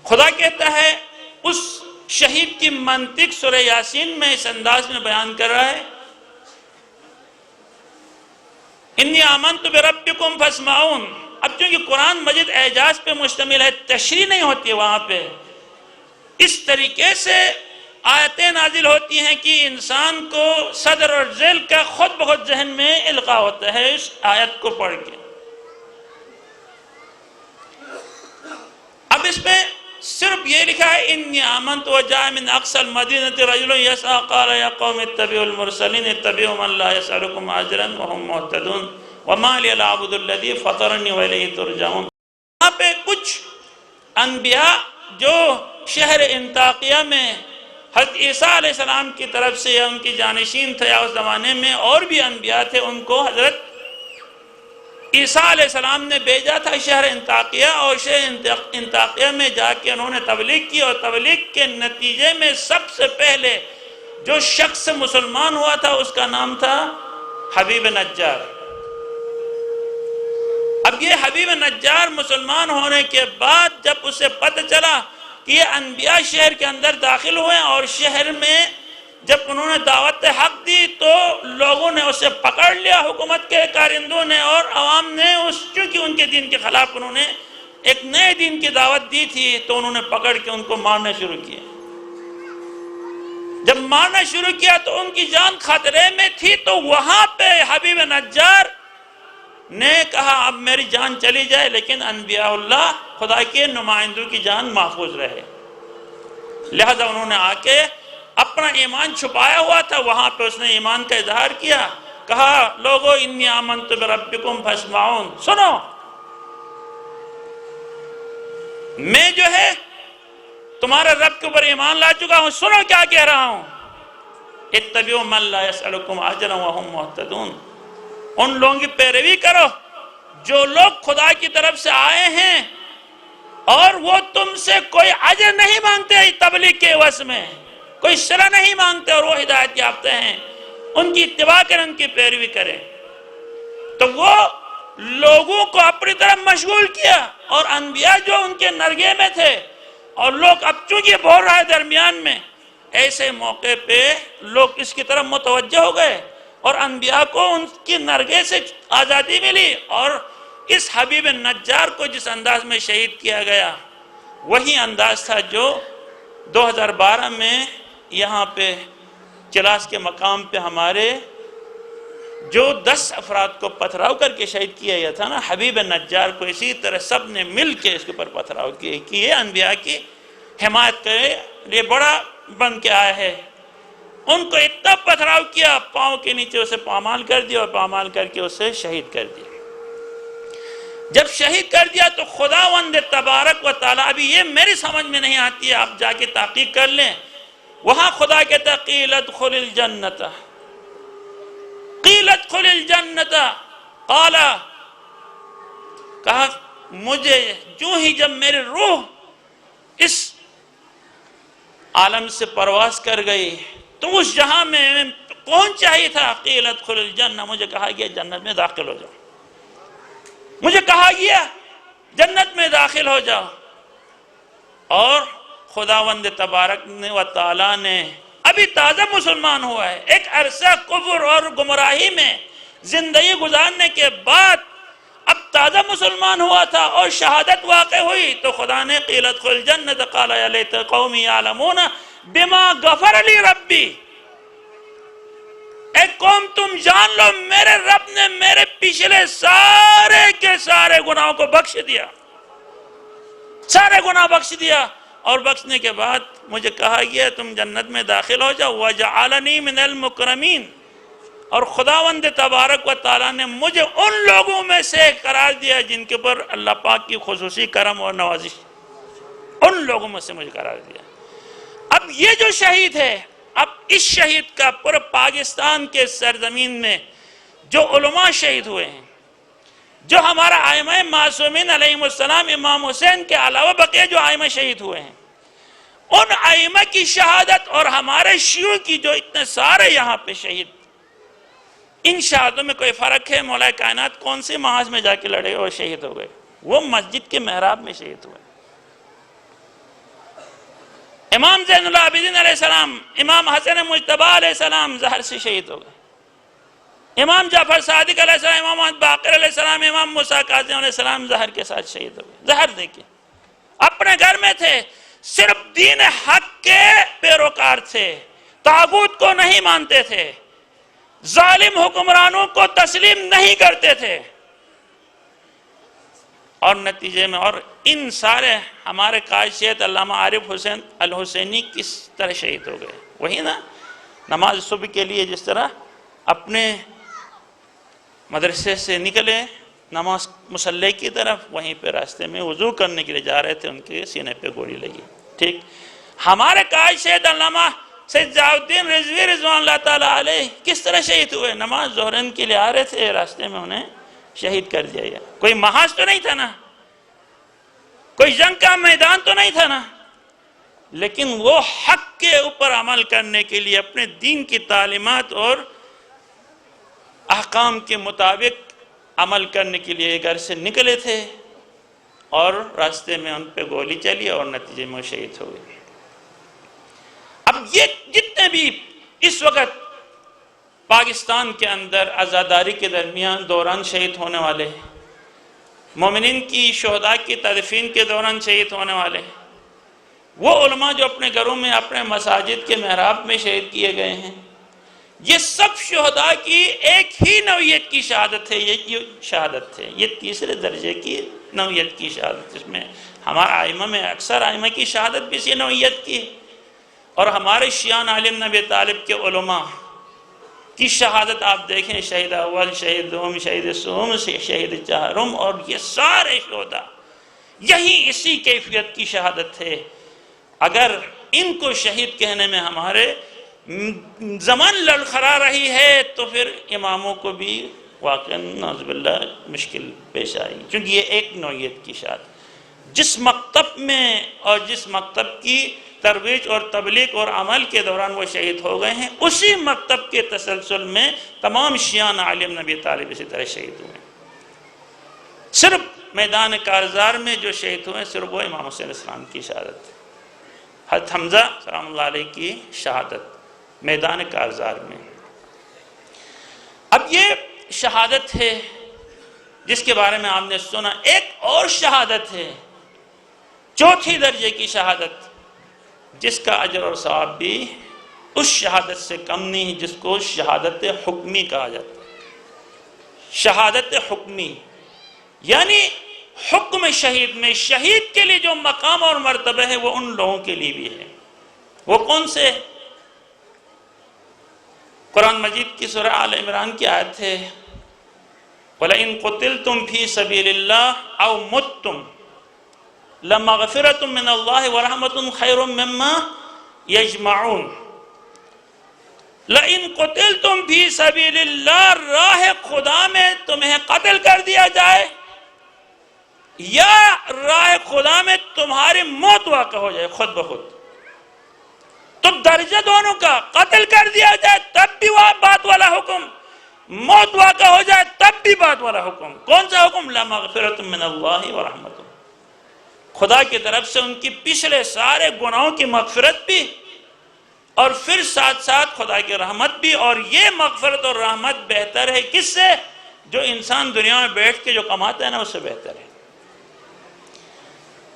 خدا کہتا ہے اس شہید کی منطق سورہ یاسین میں اس انداز میں بیان کر رہا ہے، انی آمنت بربکم فاسمعون، اب چونکہ قرآن مجید اعجاز پہ مشتمل ہے، تشریح نہیں ہوتی ہے وہاں پہ، اس طریقے سے آیتیں نازل ہوتی ہیں کہ انسان کو صدر اور ذیل کا خود بخود ذہن میں القاء ہوتا ہے اس آیت کو پڑھ کے۔ اب اس میں صرف یہ لکھا ہے انی آمنت وجاء من اقصى المدینة رجل یسعی قال یا قوم اتبعوا المرسلین اتبعوا من لا یسألکم اجرا وهم مہتدون وما لی لا اعبد الذی فطرنی والیہ ترجعون۔ یہاں پہ کچھ انبیاء جو شہر انطاکیہ میں حضرت عیسیٰ علیہ السلام کی طرف سے یا ان کی جانشین تھے، یا اس زمانے میں اور بھی انبیاء تھے، ان کو حضرت عیسیٰ علیہ السلام نے بھیجا تھا شہر انطاکیہ، اور شہر انطاکیہ میں جا کے انہوں نے تبلیغ کی، اور تبلیغ کے نتیجے میں سب سے پہلے جو شخص مسلمان ہوا تھا اس کا نام تھا حبیب نجار۔ اب یہ حبیب نجار مسلمان ہونے کے بعد جب اسے پتہ چلا کہ یہ انبیاء شہر کے اندر داخل ہوئے اور شہر میں جب انہوں نے دعوت حق دی تو لوگوں نے اسے پکڑ لیا، حکومت کے کارندوں نے اور عوام نے، چونکہ ان کے دین کے خلاف انہوں نے ایک نئے دین کی دعوت دی تھی تو انہوں نے پکڑ کے ان کو مارنا شروع کیا۔ جب مارنا شروع کیا تو ان کی جان خطرے میں تھی، تو وہاں پہ حبیب نجار نے کہا اب میری جان چلی جائے لیکن انبیاء اللہ خدا کے نمائندوں کی جان محفوظ رہے، لہذا انہوں نے آ کے اپنا ایمان چھپایا ہوا تھا، وہاں پہ اس نے ایمان کا اظہار کیا، کہا لوگو انی آمنت بربکم فاسمعون، سنو میں جو ہے تمہارے رب کے اوپر ایمان لا چکا ہوں، سنو کیا کہہ رہا ہوں، اتبعوا من لا یسألکم اجرا وهم مہتدون، ان لوگوں کی پیروی کرو جو لوگ خدا کی طرف سے آئے ہیں اور وہ تم سے کوئی اجر نہیں مانگتے، تبلیغ کے عوض میں کوئی صلہ نہیں مانگتے، اور وہ ہدایت یافتہ ہیں، ان کی اتباع کریں، ان کی پیروی کریں۔ تو وہ لوگوں کو اپنی طرف مشغول کیا، اور انبیاء جو ان کے نرگے میں تھے، اور لوگ اب چونکہ بول رہا ہے درمیان میں، ایسے موقع پہ لوگ اس کی طرف متوجہ ہو گئے، اور انبیاء کو ان کی نرگے سے آزادی ملی، اور اس حبیب نجار کو جس انداز میں شہید کیا گیا وہی انداز تھا جو 2012 میں یہاں پہ چلاس کے مقام پہ ہمارے جو 10 افراد کو پتھراؤ کر کے شہید کیا گیا تھا نا، حبیب نجار کو اسی طرح سب نے مل کے اس کے اوپر پتھراؤ کیا کہ یہ انبیاء کی حمایت کے لیے بڑا بن کے آیا ہے۔ ان کو اتنا پتھراؤ کیا، پاؤں کے نیچے اسے پامال کر دیا، اور پامال کر کے اسے شہید کر دیا۔ جب شہید کر دیا تو خداوند تبارک و تعالیٰ، ابھی یہ میری سمجھ میں نہیں آتی ہے، آپ جا کے تحقیق کر لیں، وہاں خدا کہتا ہے قیل ادخل الجنت، قیل ادخل الجنت، قال، کہا مجھے جو ہی جب میری روح اس عالم سے پرواز کر گئی تو اس جہاں میں کون چاہیے تھا، قیل ادخل الجنہ، مجھے کہا گیا جنت میں داخل ہو جاؤ، مجھے کہا گیا جنت میں داخل ہو جاؤ۔ اور خداوند تبارک و تعالیٰ نے ابھی تازہ مسلمان ہوا ہے، ایک عرصہ کفر اور گمراہی میں زندگی گزارنے کے بعد اب تازہ مسلمان ہوا تھا اور شہادت واقع ہوئی تو خدا نے قیل ادخل الجنت قال یا لیت قومی یعلمون بما غفر لی ربی، اے قوم تم جان لو میرے رب نے میرے پچھلے سارے کے سارے گناہوں کو بخش دیا، سارے گناہ بخش دیا، اور بخشنے کے بعد مجھے کہا گیا تم جنت میں داخل ہو جاؤ، وجعلنی من المکرمین، اور خداوند تبارک و تعالیٰ نے مجھے ان لوگوں میں سے قرار دیا جن کے پر اللہ پاک کی خصوصی کرم اور نوازش، ان لوگوں میں سے مجھے قرار دیا۔ اب یہ جو شہید ہے، اب اس شہید کا پورے پاکستان کے سرزمین میں جو علماء شہید ہوئے ہیں، جو ہمارا ائمہ معصومین علیہم السلام امام حسین کے علاوہ بقیہ جو ائمہ شہید ہوئے ہیں، ان ائمہ کی شہادت اور ہمارے شیعوں کی جو اتنے سارے یہاں پہ شہید، ان شہادتوں میں کوئی فرق ہے؟ مولا کائنات کون سے محاذ میں جا کے لڑے اور شہید ہو گئے؟ وہ مسجد کے محراب میں شہید ہوئے۔ امام زین العابدین علیہ السلام، امام حسن مجتبی علیہ السلام زہر سے شہید ہو گئے، امام جعفر صادق علیہ السلام، امام محمد باقر علیہ السلام، امام موسیٰ کاظم علیہ السلام زہر کے ساتھ شہید ہو گئے. زہر دے کے اپنے گھر میں تھے، صرف دین حق کے پیروکار تھے، طاغوت کو نہیں مانتے تھے، ظالم حکمرانوں کو تسلیم نہیں کرتے تھے. اور نتیجے میں اور ان سارے ہمارے قائد شہید علامہ عارف حسین الحسینی کس طرح شہید ہو گئے؟ وہی نا، نماز صبح کے لیے جس طرح اپنے مدرسے سے نکلے نماز مصلی کی طرف، وہیں پہ راستے میں وضو کرنے کے لیے جا رہے تھے، ان کے سینے پہ گولی لگی. ٹھیک، ہمارے قائد شہید علامہ سید ضیاء الدین رضوی رضوان اللہ تعالیٰ علیہ کس طرح شہید ہوئے؟ نماز ظہرین کے لیے آ رہے تھے، راستے میں انہیں شہید کر دیا گیا. کوئی محاذ تو نہیں تھا نا، کوئی جنگ کا میدان تو نہیں تھا نا، لیکن وہ حق کے اوپر عمل کرنے کے لیے اپنے دین کی تعلیمات اور احکام کے مطابق عمل کرنے کے لیے گھر سے نکلے تھے، اور راستے میں ان پہ گولی چلی اور نتیجے میں شہید ہو گئے. اب یہ جتنے بھی اس وقت پاکستان کے اندر عزاداری کے دوران شہید ہونے والے، مومنین کی شہداء کی تدفین کے دوران شہید ہونے والے، وہ علماء جو اپنے گھروں میں اپنے مساجد کے محراب میں شہید کیے گئے ہیں، یہ سب شہداء کی ایک ہی نوعیت کی شہادت ہے. یہ شہادت ہے، یہ تیسرے درجے کی نوعیت کی شہادت، جس میں ہمارا آئمہ میں اکثر آئمہ کی شہادت بھی اسی نوعیت کی، اور ہمارے شیعان عالم ابی طالب کے علماء کی شہادت آپ دیکھیں، شہید اول، شہید دوم، شہید سوم، شہید چہارم، اور یہ سارے شہداء یہی اسی کیفیت کی شہادت ہے. اگر ان کو شہید کہنے میں ہمارے زمان لڑکھڑا رہی ہے تو پھر اماموں کو بھی واقعا نعوذ باللہ مشکل پیش آئی، کیونکہ یہ ایک نوعیت کی شہادت جس مکتب میں اور جس مکتب کی ترویج اور تبلیغ اور عمل کے دوران وہ شہید ہو گئے ہیں، اسی مکتب کے تسلسل میں تمام شیعان عالم ابی طالب اسی طرح شہید ہوئے. صرف میدان کارزار میں جو شہید ہوئے صرف وہ امام حسین علیہ السلام کی شہادت ہے، حضرت حمزہ سلام اللہ علیہ کی شہادت میدان کارزار میں. اب یہ شہادت ہے جس کے بارے میں آپ نے سنا. ایک اور شہادت ہے، چوتھی درجے کی شہادت، جس کا اجر اور ثواب بھی اس شہادت سے کم نہیں، جس کو شہادت حکمی کہا جاتا ہے. شہادت حکمی یعنی حکم شہید میں شہید کے لیے جو مقام اور مرتبہ ہے وہ ان لوگوں کے لیے بھی ہے. وہ کون سے؟ قرآن مجید کی سورہ آل عمران کی آیت ہے، وَلَئِن قُتِلْتُمْ فِي سَبِيلِ اللَّهِ أَوْ مُتْتُمْ لَمَغْفِرَةٌ مِّنَ اللَّهِ وَرَحْمَةٌ خَيْرٌ مِّمَّا يَجْمَعُونَ. لَئِن قُتِلْتُمْ فِي سَبِيلِ اللَّهِ، راہ خدا میں تمہیں قتل کر دیا جائے یا راہ خدا میں تمہاری موت واقع ہو جائے خود بخود، تو درجہ دونوں کا، قتل کر دیا جائے تب بھی بات والا حکم، موت واقع ہو جائے تب بھی بات والا حکم. کون سا حکم؟ لَمَغْفِرَةٌ مِّنَ اللَّهِ وَرَحْمَةٌ، خدا کی طرف سے ان کی پچھلے سارے گناہوں کی مغفرت بھی، اور پھر ساتھ ساتھ خدا کی رحمت بھی. اور یہ مغفرت اور رحمت بہتر ہے کس سے؟ جو انسان دنیا میں بیٹھ کے جو کماتا ہے نا، اس سے بہتر ہے.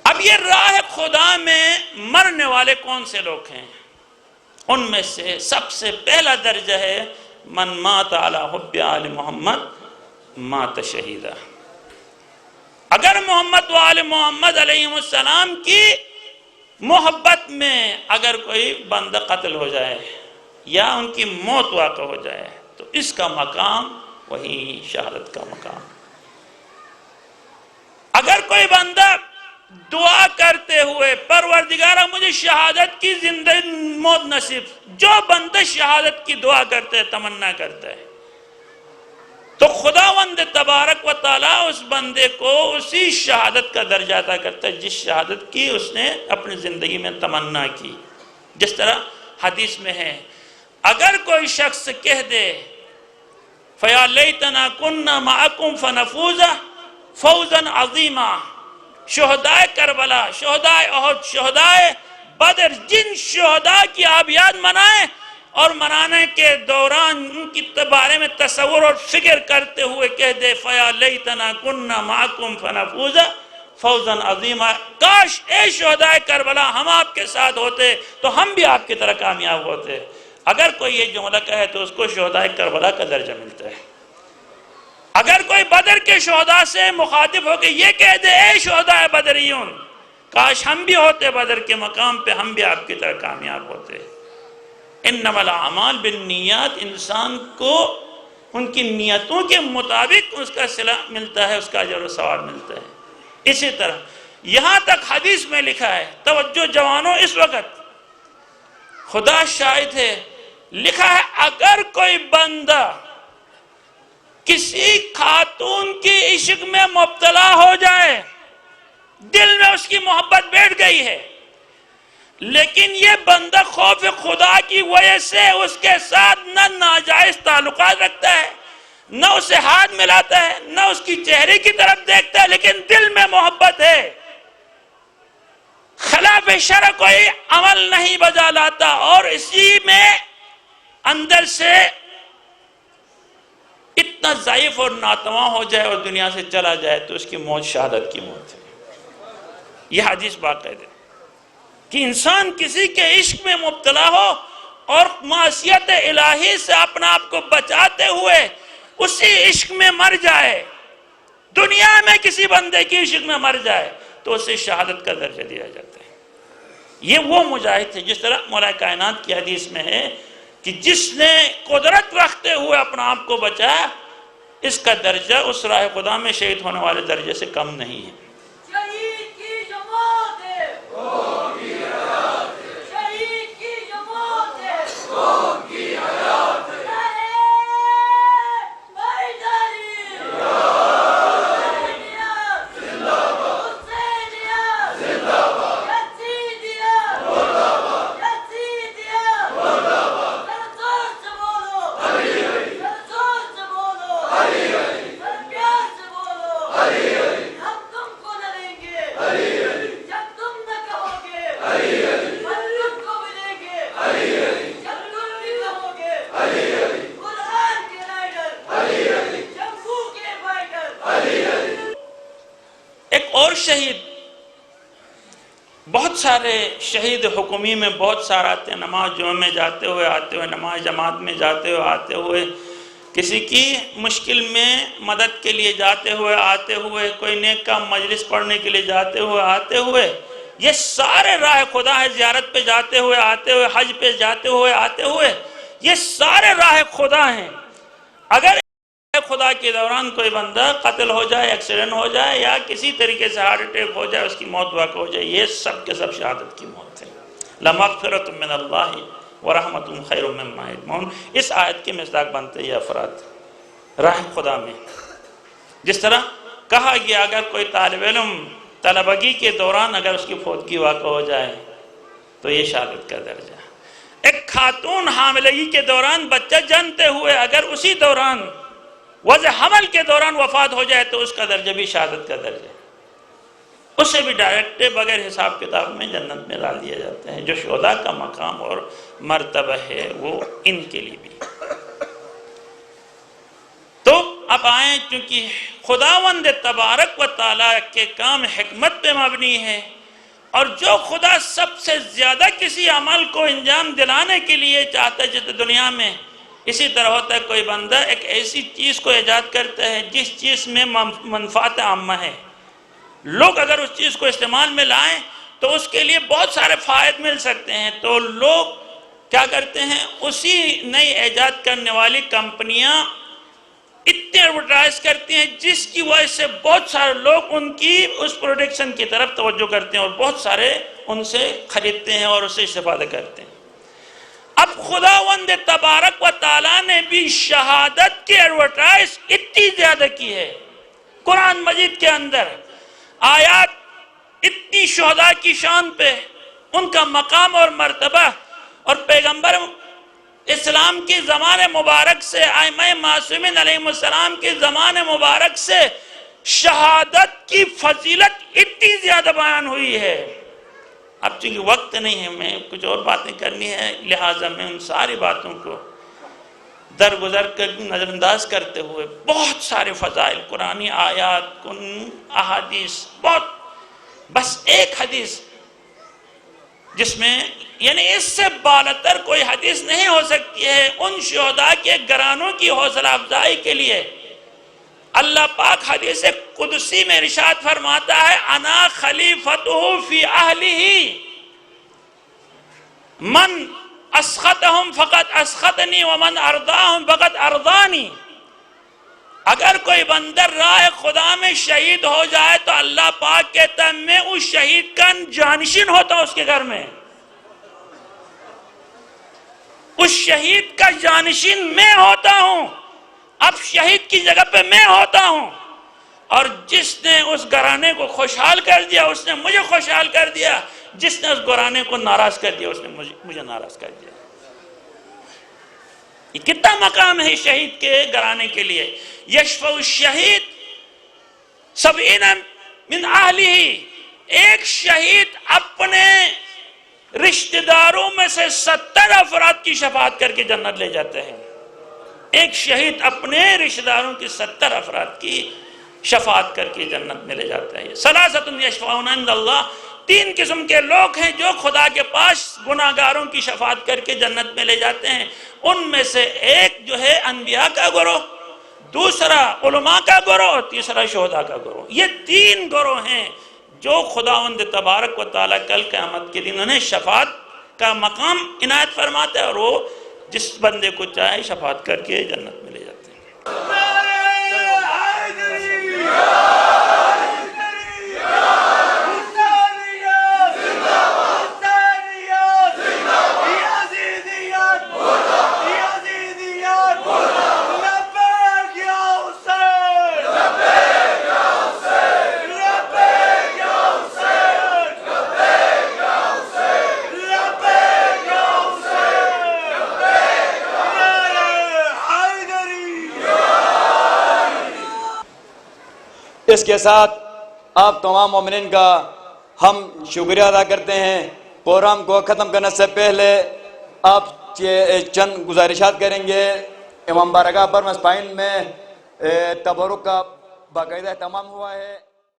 اب یہ راہ خدا میں مرنے والے کون سے لوگ ہیں؟ ان میں سے سب سے پہلا درجہ ہے من مات علی حب آل محمد مات شہیدہ. اگر محمد و آل محمد علیہ السلام کی محبت میں اگر کوئی بندہ قتل ہو جائے یا ان کی موت واقع ہو جائے تو اس کا مقام وہی شہادت کا مقام. اگر کوئی بندہ دعا کرتے ہوئے پروردگارہ مجھے شہادت کی زندگی موت نصیب، جو بندہ شہادت کی دعا کرتے ہے، تمنا کرتا ہے، تو خداوند تبارک و تعالیٰ اس بندے کو اسی شہادت کا درجہ عطا کرتا ہے جس شہادت کی اس نے اپنی زندگی میں تمنا کی. جس طرح حدیث میں ہے، اگر کوئی شخص کہہ دے فَيَا لَيْتَنَا كُنَّا مَعَكُمْ فَنَفُوزَ فَوْزًا عَظِيمًا، شہدائے کربلا، شہدائے احد، شہدائے بدر، جن شہداء کی آپ یاد منائیں اور منانے کے دوران ان کی بارے میں تصور اور فکر کرتے ہوئے کہہ دے فَيَا لَيْتَنَا كُنَّا مَعَكُمْ فَنَفُوزَ فَوْزًا عَظِيمًا، کاش اے شہدائے کربلا ہم آپ کے ساتھ ہوتے تو ہم بھی آپ کی طرح کامیاب ہوتے۔ اگر کوئی یہ جملہ کہے تو اس کو شہدائے کربلا کا درجہ ملتا ہے۔ اگر کوئی بدر کے شہداء سے مخاطب ہو کے یہ کہہ دے اے شہدائے بدریون، کاش ہم بھی ہوتے بدر کے مقام پہ، ہم بھی آپ کی طرح کامیاب ہوتے۔ انما الاعمال بالنیات، انسان کو ان کی نیتوں کے مطابق اس کا صلہ ملتا ہے، اس کا اجر و ثواب ملتا ہے۔ اسی طرح یہاں تک حدیث میں لکھا ہے، توجہ جوانوں اس وقت خدا شاہد ہے، لکھا ہے اگر کوئی بندہ کسی خاتون کی عشق میں مبتلا ہو جائے، دل میں اس کی محبت بیٹھ گئی ہے، لیکن یہ بندہ خوف خدا کی وجہ سے اس کے ساتھ نہ ناجائز تعلقات رکھتا ہے، نہ اسے ہاتھ ملاتا ہے، نہ اس کی چہرے کی طرف دیکھتا ہے، لیکن دل میں محبت ہے، خلاف شرع کوئی عمل نہیں بجا لاتا، اور اسی میں اندر سے اتنا ضعیف اور ناتواں ہو جائے اور دنیا سے چلا جائے تو اس کی موت شہادت کی موت ہے۔ یہ حدیث باقاعدہ ہے کہ انسان کسی کے عشق میں مبتلا ہو اور معصیت الہی سے اپنا آپ کو بچاتے ہوئے اسی عشق میں مر جائے، دنیا میں کسی بندے کی عشق میں مر جائے تو اسے شہادت کا درجہ دیا جاتا ہے۔ یہ وہ مجاہد ہے، جس طرح مولا کائنات کی حدیث میں ہے کہ جس نے قدرت رکھتے ہوئے اپنا آپ کو بچایا، اس کا درجہ اس راہ خدا میں شہید ہونے والے درجے سے کم نہیں ہے۔ شہید کی جماعت ہے، قوم کی حیات ہے، شہید کی جماعت ہے، قوم کی حیات ہے، شہید بہت سارے شہید حکومی میں بہت سارے آتے ہیں، نماز جمعہ میں جاتے ہوئے آتے ہوئے، نماز جماعت میں جاتے ہوئے آتے ہوئے، کسی کی مشکل میں مدد کے لیے جاتے ہوئے آتے ہوئے، کوئی نیک کام مجلس پڑھنے کے لیے جاتے ہوئے آتے ہوئے، یہ سارے راہ خدا ہے، زیارت پہ جاتے ہوئے آتے ہوئے، حج پہ جاتے ہوئے آتے ہوئے، یہ سارے راہ خدا ہیں۔ اگر خدا کے دوران کوئی بندہ قتل ہو جائے، ایکسیڈنٹ ہو جائے، یا کسی طریقے سے ہارٹ اٹیک ہو جائے، اس کی موت واقع ہو جائے، یہ سب کے سب شہادت کی موت ہے۔ لَمَغْفِرَةٌ مِّنَ اللَّهِ وَرَحْمَةٌ خَيْرٌ مِّمَّا يَجْمَعُونَ۔ اس آیت کے مصداق بنتے یہ افراد راہ خدا میں، جس طرح کہا گیا اگر کوئی طالب علم طلبگی کے دوران اگر اس کی فوتگی واقع ہو جائے تو یہ شہادت کا درجہ۔ ایک خاتون حاملگی کے دوران بچہ جنتے ہوئے اگر اسی دوران وضع حمل کے دوران وفات ہو جائے تو اس کا درجہ بھی شہادت کا درجہ ہے، اسے بھی ڈائریکٹ بغیر حساب کتاب میں جنت میں ڈال دیا جاتا ہے۔ جو شہداء کا مقام اور مرتبہ ہے وہ ان کے لیے بھی۔ تو اب آئیں، چونکہ خداوند تبارک و تعالیٰ کے کام حکمت پہ مبنی ہے، اور جو خدا سب سے زیادہ کسی عمل کو انجام دلانے کے لیے چاہتا ہے جس دنیا میں، اسی طرح ہوتا ہے کوئی بندہ ایک ایسی چیز کو ایجاد کرتا ہے جس چیز میں منفعت عامہ ہے، لوگ اگر اس چیز کو استعمال میں لائیں تو اس کے لیے بہت سارے فائد مل سکتے ہیں، تو لوگ کیا کرتے ہیں، اسی نئی ایجاد کرنے والی کمپنیاں اتنے ایڈورٹائز کرتی ہیں جس کی وجہ سے بہت سارے لوگ ان کی اس پروڈکشن کی طرف توجہ کرتے ہیں اور بہت سارے ان سے خریدتے ہیں اور اس سے استفادہ کرتے ہیں۔ اب خداوند تبارک و تعالیٰ نے بھی شہادت کی ایڈورٹائز اتنی زیادہ کی ہے، قرآن مجید کے اندر آیات اتنی شہداء کی شان پہ، ان کا مقام اور مرتبہ، اور پیغمبر اسلام کی زمان مبارک سے، ائمہ معصومین علیہ السلام کی زمان مبارک سے شہادت کی فضیلت اتنی زیادہ بیان ہوئی ہے۔ اب چونکہ وقت نہیں ہے، میں کچھ اور باتیں کرنی ہے، لہٰذا میں ان ساری باتوں کو درگزر کر نظر انداز کرتے ہوئے بہت سارے فضائل، قرآنی آیات، احادیث، بہت، بس ایک حدیث جس میں یعنی اس سے بالاتر کوئی حدیث نہیں ہو سکتی ہے ان شہداء کے گھرانوں کی حوصلہ افزائی کے لیے۔ اللہ پاک حدیث قدسی میں ارشاد فرماتا ہے انا خلیفتہ فی اہلہ من اسخطہم فقط اسخطنی ومن ارضاہم فقط ارضانی۔ اگر کوئی بندر راہ خدا میں شہید ہو جائے تو اللہ پاک کہتا ہے میں اس شہید کا جانشین ہوتا ہوں اس کے گھر میں، اس شہید کا جانشین میں ہوتا ہوں، اب شہید کی جگہ پہ میں ہوتا ہوں، اور جس نے اس گھرانے کو خوشحال کر دیا اس نے مجھے خوشحال کر دیا، جس نے اس گھرانے کو ناراض کر دیا اس نے مجھے ناراض کر دیا۔ یہ کتنا مقام ہے شہید کے گھرانے کے لیے۔ یشفع الشہید سبعین من اہلہ، ایک شہید اپنے رشتہ داروں میں سے 70 افراد کی شفاعت کر کے جنت لے جاتے ہیں۔ ایک شہید اپنے رشتہ داروں کی 70 افراد کی شفاعت کر کے جنت میں لے جاتا ہے۔ ثلاثۃ یشفعون عند اللہ، 3 قسم کے لوگ ہیں جو خدا کے پاس گناہگاروں کی شفاعت کر کے جنت میں لے جاتے ہیں۔ ان میں سے ایک جو ہے انبیاء کا گروہ، دوسرا علماء کا گروہ اور تیسرا شہداء کا گروہ۔ یہ 3 گروہ ہیں جو خداوند تبارک و تعالیٰ کل قیامت کے دن انہیں شفاعت کا مقام عنایت فرماتا ہے، اور وہ جس بندے کو چاہے شفاعت کر کے جنت میں لے جاتے ہیں۔ اس کے ساتھ آپ تمام مومنین کا ہم شکریہ ادا کرتے ہیں۔ پروگرام کو ختم کرنے سے پہلے آپ چند گزارشات کریں گے۔ امام بارگاہ برمس پائن میں تبرک کا باقاعدہ اہتمام ہوا ہے۔